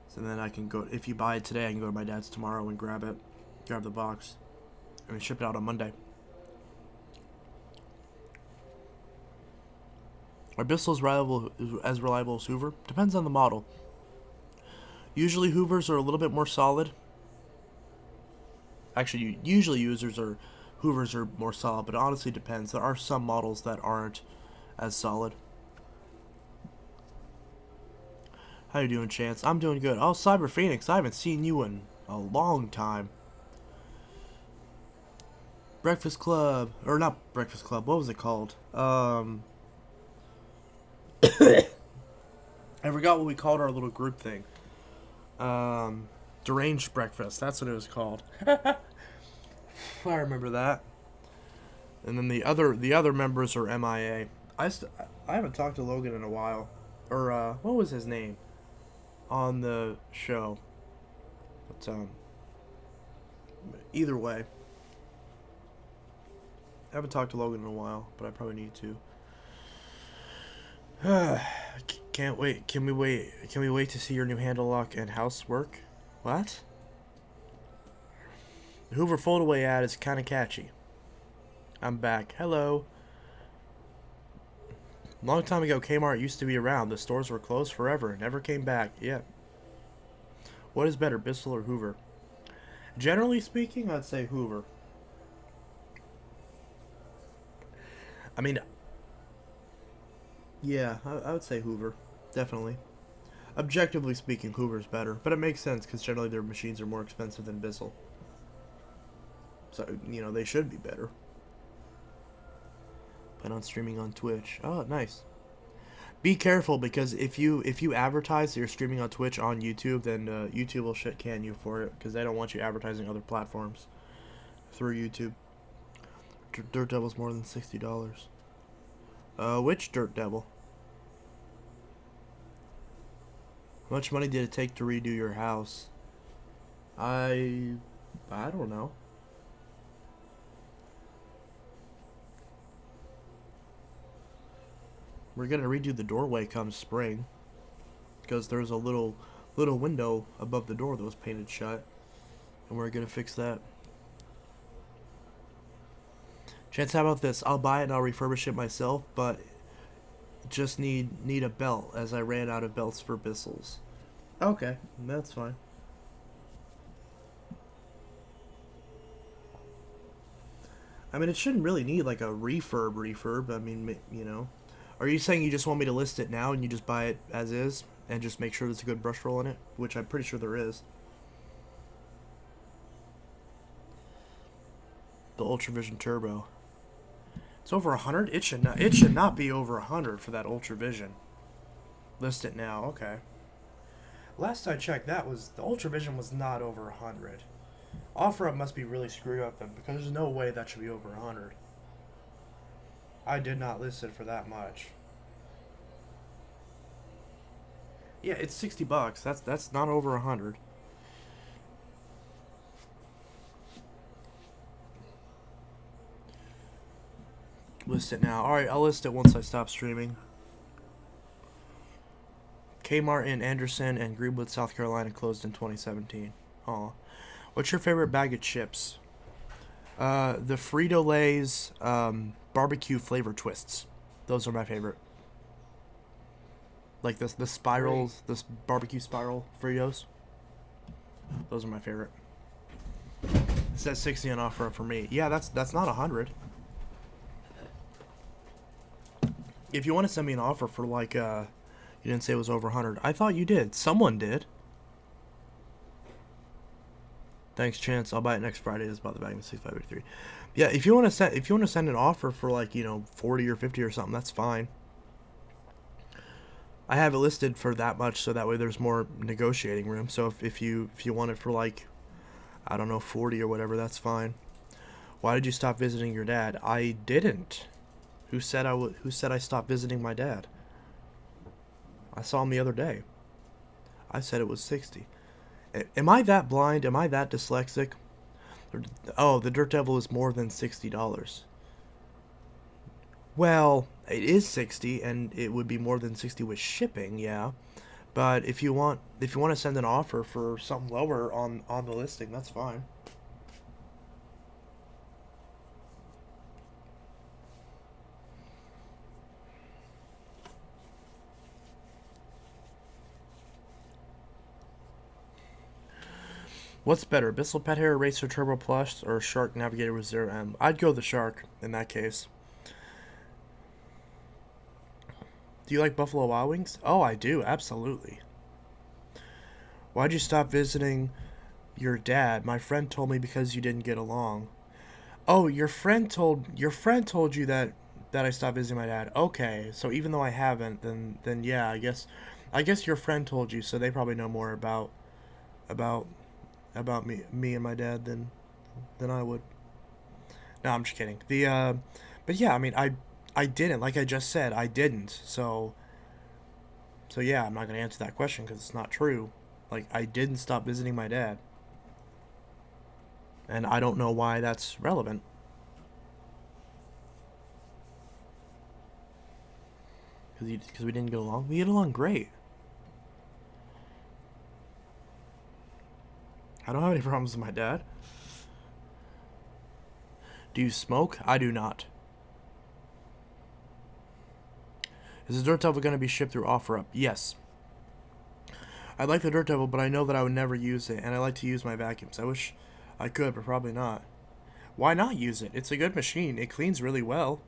Speaker 1: So then I can go, if you buy it today, I can go to my dad's tomorrow and grab the box, and ship it out on Monday. Are Bissell's as reliable as Hoover? Depends on the model. Usually Hoovers are a little bit more solid. Actually, usually Hoovers are more solid, but it honestly depends. There are some models that aren't as solid. How you doing, Chance? I'm doing good. Oh, Cyber Phoenix, I haven't seen you in a long time. Breakfast Club, or not Breakfast Club, what was it called? I forgot what we called our little group thing. Deranged Breakfast, that's what it was called. I remember that. And then the other members are MIA. I haven't talked to Logan in a while. Or what was his name on the show? But either way, I haven't talked to Logan in a while, but I probably need to. Can't wait. Can we wait to see your new handle lock and housework? What? The Hoover foldaway ad is kind of catchy. I'm back. Hello. Long time ago, Kmart used to be around. The stores were closed forever. Never came back. Yeah. What is better, Bissell or Hoover? Generally speaking, I'd say Hoover. I mean, yeah, I would say Hoover. Definitely. Objectively speaking, Hoover's better. But it makes sense because generally their machines are more expensive than Bissell. So, you know, they should be better. Plan on streaming on Twitch. Oh, nice. Be careful because if you advertise that you're streaming on Twitch on YouTube, then YouTube will shit can you for it because they don't want you advertising other platforms through YouTube. Dirt Devil's more than $60. Which Dirt Devil? How much money did it take to redo your house? I don't know. We're gonna redo the doorway come spring because there's a little window above the door that was painted shut, and we're gonna fix that. Chance, how about this? I'll buy it and I'll refurbish it myself, but just need a belt as I ran out of belts for Bissell's. Okay, that's fine. I mean, it shouldn't really need like a refurb. I mean, you know. Are you saying you just want me to list it now and you just buy it as is and just make sure there's a good brush roll in it? Which I'm pretty sure there is. The Ultravision Turbo. It's over 100? It should not be over 100 for that Ultravision. List it now, okay. Last I checked, the Ultravision was not over 100. OfferUp must be really screwed up then, because there's no way that should be over 100. I did not list it for that much. Yeah, it's $60. That's not over 100. List it now. Alright, I'll list it once I stop streaming. Kmart in Anderson and Greenwood, South Carolina closed in 2017. Aw. What's your favorite bag of chips? The Frito-Lay's barbecue flavor twists. Those are my favorite. Like the spirals, this barbecue spiral Fritos. Those are my favorite. It says 60 on offer for me. Yeah, that's not 100. If you want to send me an offer for like you didn't say it was over 100. I thought you did. Someone did. Thanks, Chance. I'll buy it next Friday. It's about the value of 6583. Yeah, if you want to send an offer for like, you know, 40 or 50 or something, that's fine. I have it listed for that much, so that way there's more negotiating room. So if you want it for like, I don't know, 40 or whatever, that's fine. Why did you stop visiting your dad? I didn't. Who said I stopped visiting my dad? I saw him the other day. I said it was 60. Am I that blind? Am I that dyslexic? Oh, the Dirt Devil is more than $60. Well, it is 60, and it would be more than 60 with shipping, yeah. But if you want to send an offer for something lower on the listing, that's fine. What's better, Bissell Pet Hair Racer Turbo Plus or Shark Navigator with 0M? I'd go the Shark in that case. Do you like Buffalo Wild Wings? Oh, I do, absolutely. Why'd you stop visiting your dad? My friend told me because you didn't get along. Oh, your friend told you that I stopped visiting my dad. Okay, so even though I haven't, then yeah, I guess your friend told you, so they probably know more about me and my dad than I would. No, I'm just kidding. But yeah, I mean, I didn't, like I just said, I didn't. So yeah, I'm not gonna answer that question because it's not true. Like, I didn't stop visiting my dad, and I don't know why that's relevant. Because we didn't get along. We get along great. I don't have any problems with my dad. Do you smoke? I do not. Is the Dirt Devil going to be shipped through OfferUp? Yes. I like the Dirt Devil, but I know that I would never use it, and I like to use my vacuums. I wish I could, but probably not. Why not use it? It's a good machine. It cleans really well.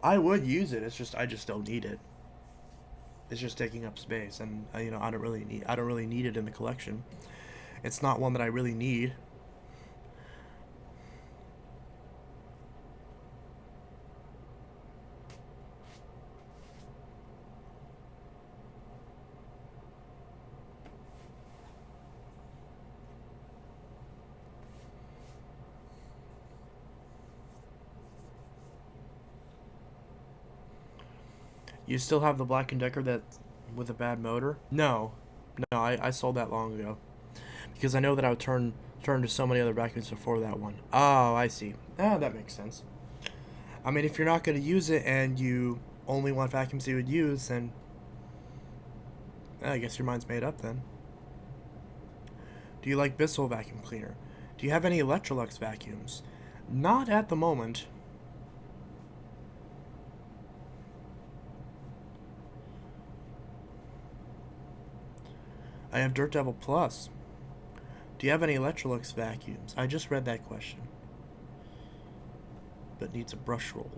Speaker 1: I would use it. I just don't need it. It's just taking up space, and I don't really need it in the collection. It's not one that I really need. You still have the Black & Decker that with a bad motor? No. No, I sold that long ago. Because I know that I would turn to so many other vacuums before that one. Oh, I see. Ah, that makes sense. I mean, if you're not going to use it and you only want vacuums you would use, then I guess your mind's made up then. Do you like Bissell vacuum cleaner? Do you have any Electrolux vacuums? Not at the moment. I have Dirt Devil Plus. Do you have any Electrolux vacuums? I just read that question. But needs a brush roll.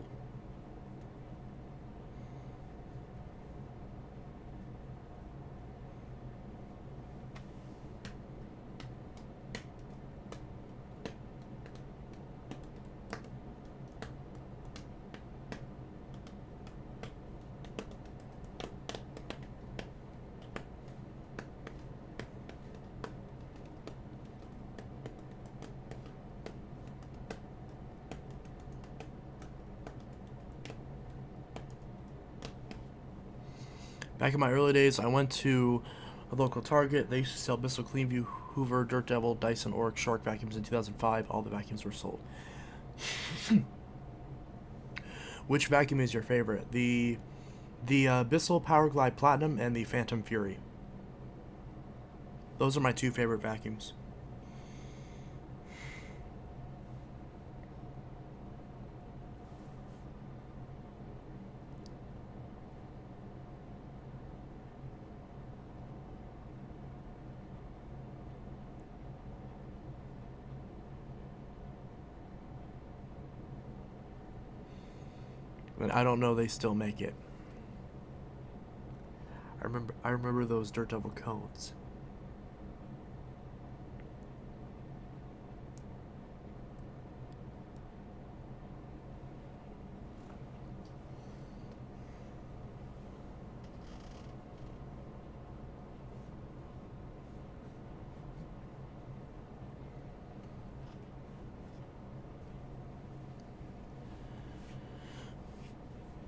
Speaker 1: Back in my early days, I went to a local Target. They used to sell Bissell Cleanview, Hoover, Dirt Devil, Dyson, Oryx, Shark vacuums in 2005. All the vacuums were sold. Which vacuum is your favorite? The Bissell Powerglide Platinum and the Phantom Fury. Those are my two favorite vacuums. But I don't know they still make it. I remember those Dirt Devil cones.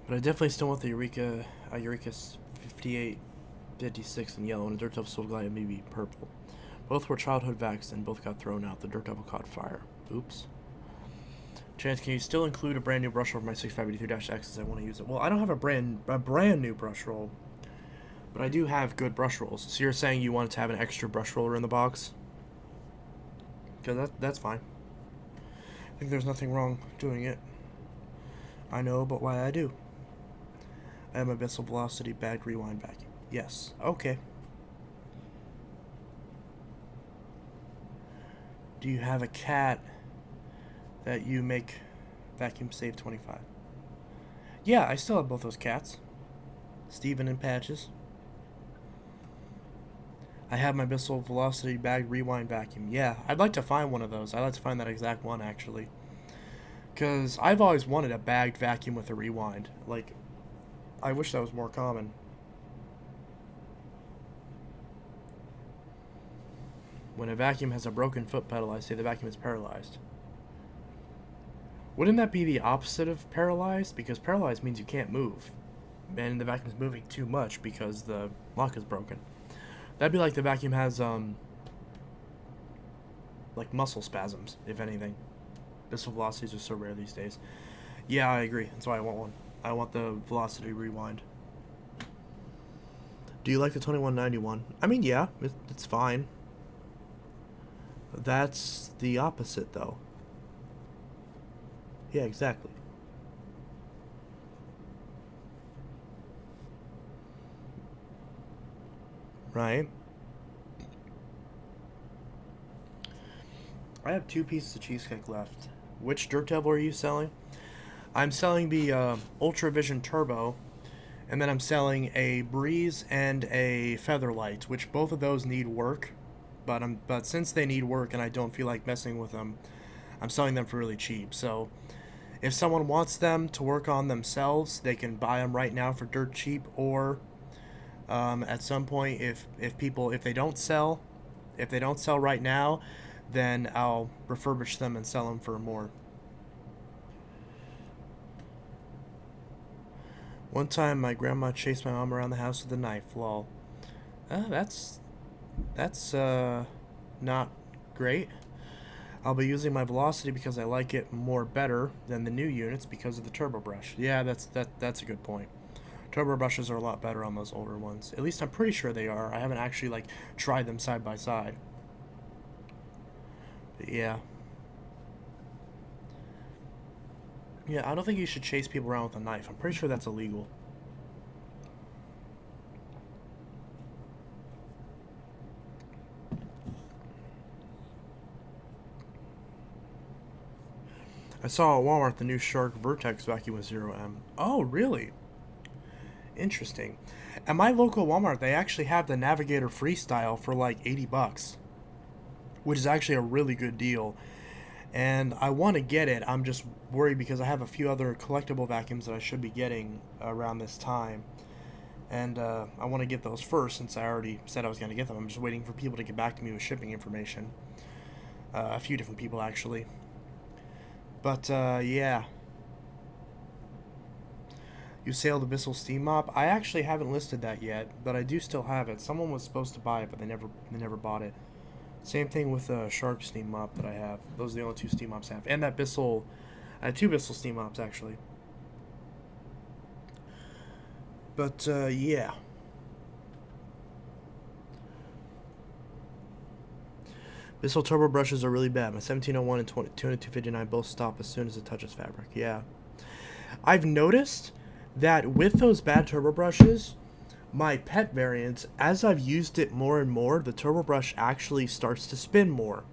Speaker 1: But I definitely still want the Eureka 58, 56 in yellow and a Dirt Devil Soul Glide maybe purple. Both were childhood vacs and both got thrown out. The Dirt Devil caught fire. Oops. Chance, can you still include a brand new brush roll for my 6583-X as I want to use it? Well, I don't have a brand new brush roll, but I do have good brush rolls. So you're saying you wanted to have an extra brush roller in the box? Because that's fine. I think there's nothing wrong doing it. I know, but why I do. I have a Bissell Velocity bag rewind vacuum. Yes. Okay. Do you have a cat that you make vacuum save 25? Yeah, I still have both those cats. Steven and Patches. I have my Bissell Velocity Bag Rewind Vacuum. Yeah, I'd like to find one of those. I'd like to find that exact one, actually. Because I've always wanted a bagged vacuum with a rewind. Like, I wish that was more common. When a vacuum has a broken foot pedal, I say the vacuum is paralyzed. Wouldn't that be the opposite of paralyzed? Because paralyzed means you can't move. And the vacuum's moving too much because the lock is broken. That'd be like the vacuum has, like muscle spasms, if anything. Bissell velocities are so rare these days. Yeah, I agree. That's why I want one. I want the velocity rewind. Do you like the 2191? I mean, yeah, it's fine. That's the opposite, though. Yeah, exactly. Right. I have 2 pieces of cheesecake left. Which Dirt Devil are you selling? I'm selling the Ultra Vision Turbo, and then I'm selling a Breeze and a Featherlight, which both of those need work. But since they need work and I don't feel like messing with them, I'm selling them for really cheap. So if someone wants them to work on themselves, they can buy them right now for dirt cheap, or at some point, if they don't sell right now, then I'll refurbish them and sell them for more. One time, my grandma chased my mom around the house with a knife. Lol. That's not great. I'll be using my velocity because I like it more better than the new units because of the turbo brush. Yeah, that's a good point. Turbo brushes are a lot better on those older ones. At least I'm pretty sure they are. I haven't actually like tried them side by side. But yeah. Yeah, I don't think you should chase people around with a knife. I'm pretty sure that's illegal. I saw at Walmart the new Shark Vertex vacuum with 0M. Oh, really? Interesting. At my local Walmart, they actually have the Navigator Freestyle for like 80 bucks, which is actually a really good deal. And I want to get it. I'm just worried because I have a few other collectible vacuums that I should be getting around this time. And I want to get those first since I already said I was going to get them. I'm just waiting for people to get back to me with shipping information. A few different people, actually. But, yeah. You sailed the Bissell Steam Mop? I actually haven't listed that yet, but I do still have it. Someone was supposed to buy it, but they never bought it. Same thing with the Shark Steam Mop that I have. Those are the only 2 Steam Mops I have. And that Bissell... I have 2 Bissell Steam Mops, actually. But, yeah. Bissell turbo brushes are really bad. My 1701 and 259 both stop as soon as it touches fabric. Yeah. I've noticed that with those bad turbo brushes, my pet variant, as I've used it more and more, the turbo brush actually starts to spin more.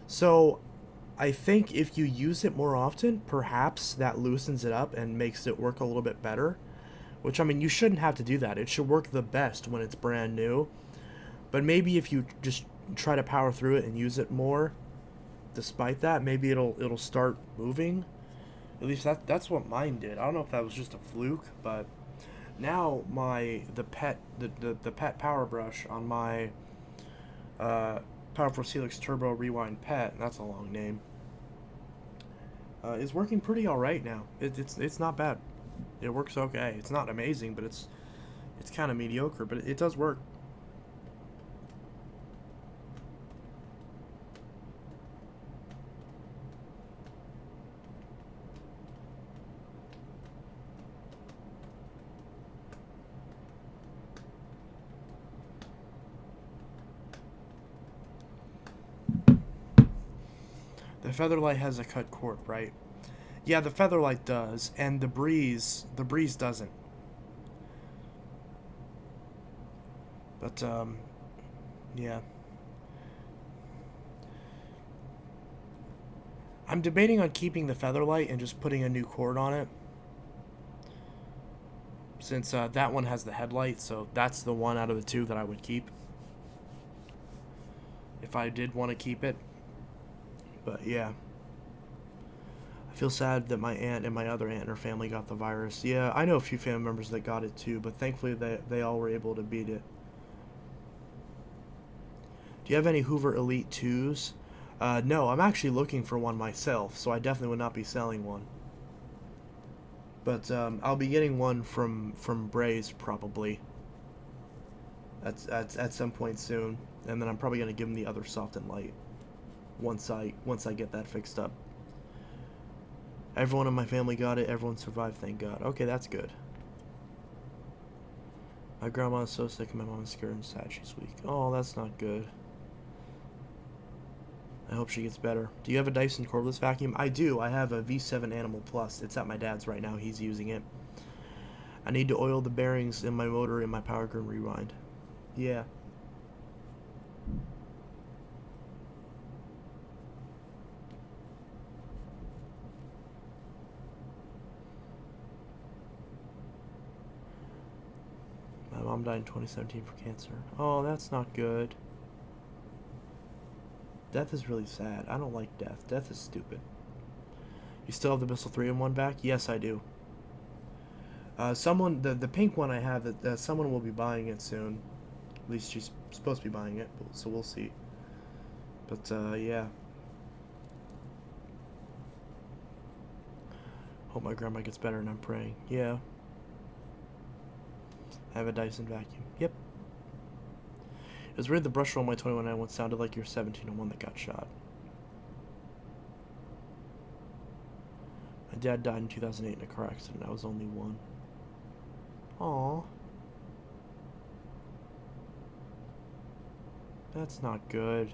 Speaker 1: So I think if you use it more often, perhaps that loosens it up and makes it work a little bit better. Which, I mean, you shouldn't have to do that. It should work the best when it's brand new. But maybe if you just try to power through it and use it more, despite that, maybe it'll start moving. At least that's what mine did. I don't know if that was just a fluke, but now the pet power brush on my Powerful Helix Turbo Rewind Pet, that's a long name, is working pretty alright now. It's not bad. It works okay. It's not amazing, but it's kind of mediocre, but it does work. The Featherlight has a cut cord, right? Yeah, the Featherlight does, and the Breeze doesn't. But yeah. I'm debating on keeping the Featherlight and just putting a new cord on it. Since that one has the headlight, so that's the one out of the two that I would keep. If I did want to keep it. But yeah. I feel sad that my aunt and my other aunt and her family got the virus. Yeah, I know a few family members that got it too, but thankfully they all were able to beat it. Do you have any Hoover Elite 2s? No, I'm actually looking for one myself, so I definitely would not be selling one. But I'll be getting one from Braze probably. At some point soon, and then I'm probably gonna give them the other soft and light once I get that fixed up. Everyone in my family got it. Everyone survived, thank God. Okay, that's good. My grandma is so sick and my mom is scared and sad she's weak. Oh, that's not good. I hope she gets better. Do you have a Dyson cordless vacuum? I do. I have a V7 Animal Plus. It's at my dad's right now. He's using it. I need to oil the bearings in my motor in my power grid rewind. Yeah. My mom died in 2017 for cancer. Oh, that's not good. Death is really sad. I don't like death. Death is stupid. You still have the Bissell 3-in-1 back? Yes, I do. Someone, the pink one I have, someone will be buying it soon. At least she's supposed to be buying it, so we'll see. But, yeah. Hope my grandma gets better and I'm praying. Yeah. I have a Dyson vacuum. Yep. It was weird the brush roll on my 2191 sounded like your 1701 that got shot. My dad died in 2008 in a car accident. I was only 1. Aww. That's not good.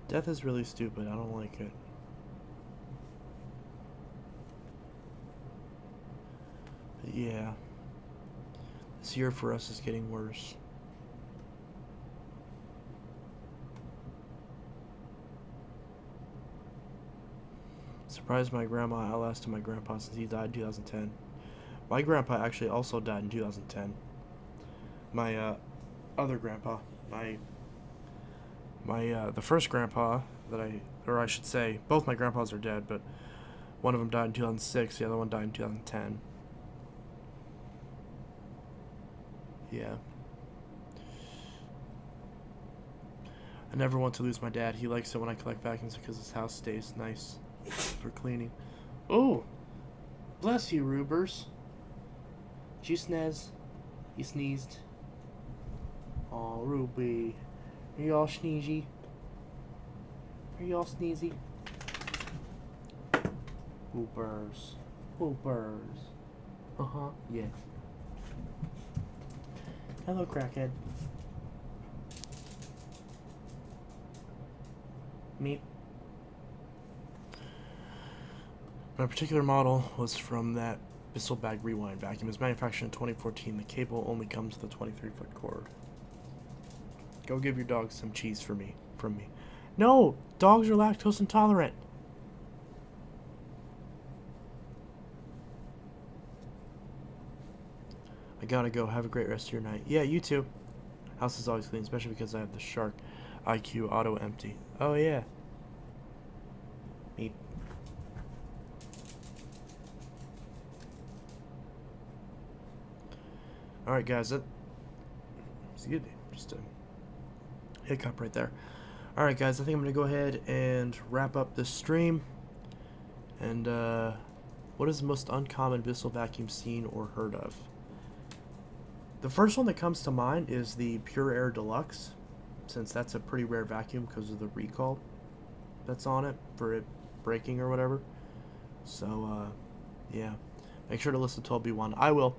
Speaker 1: Death is really stupid. I don't like it. But yeah. This year for us is getting worse. Surprised my grandma outlasted my grandpa since he died in 2010. My grandpa actually also died in 2010. My other grandpa, the first grandpa or I should say, both my grandpas are dead, but one of them died in 2006, the other one died in 2010. Yeah. I never want to lose my dad. He likes it when I collect vacuums because his house stays nice for cleaning. Oh! Bless you, Rubers. Did you sneeze? You sneezed. Aw, Ruby. Are you all sneezy? Are you all sneezy? Whoopers. Whoopers. Uh-huh, yeah. Hello, crackhead. Meep. My particular model was from that Bissell Bag Rewind vacuum. It was manufactured in 2014. The cable only comes with a 23-foot cord. Go give your dog some cheese from me. No! Dogs are lactose intolerant. I gotta go. Have a great rest of your night. Yeah, you too. House is always clean, especially because I have the Shark IQ auto empty. Oh, yeah. Meep. Alright, guys. Excuse me. Just a hiccup right there. Alright, guys. I think I'm going to go ahead and wrap up this stream. And, what is the most uncommon Bissell vacuum seen or heard of? The first one that comes to mind is the Pure Air Deluxe, since that's a pretty rare vacuum because of the recall that's on it for it breaking or whatever. So, yeah. Make sure to listen to 12B1. I will.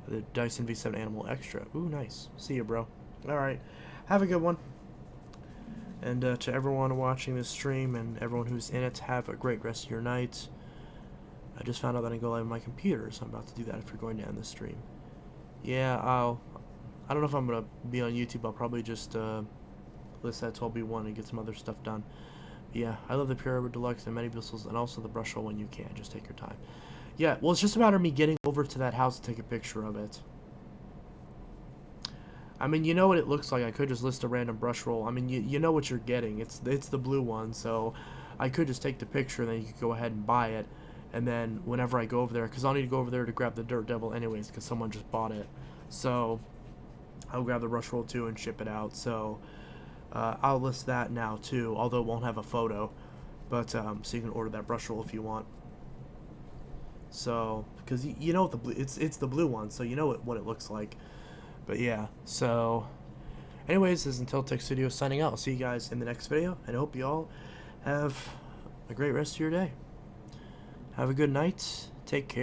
Speaker 1: The Dyson V7 Animal Extra. Ooh, nice. See you, bro. Alright. Have a good one. And to everyone watching this stream and everyone who's in it, have a great rest of your night. I just found out that I can go live on my computer, so I'm about to do that if you're going to end the stream. Yeah, I don't know if I'm gonna be on YouTube. I'll probably just list that 12B1 and get some other stuff done. But yeah, I love the Pure Deluxe and many bristles, and also the brush roll when you can. Just take your time. Yeah, well, it's just a matter of me getting over to that house to take a picture of it. I mean, you know what it looks like. I could just list a random brush roll. I mean, you know what you're getting. It's the blue one, so I could just take the picture, and then you could go ahead and buy it. And then whenever I go over there, because I'll need to go over there to grab the Dirt Devil anyways, because someone just bought it. So I'll grab the brush roll too and ship it out. So I'll list that now too, although it won't have a photo. But so you can order that brush roll if you want. So because you know the blue, it's the blue one, so you know what it looks like. But yeah, so anyways, this is Until Tech Studio signing out. I'll see you guys in the next video, and I hope you all have a great rest of your day. Have a good night. Take care.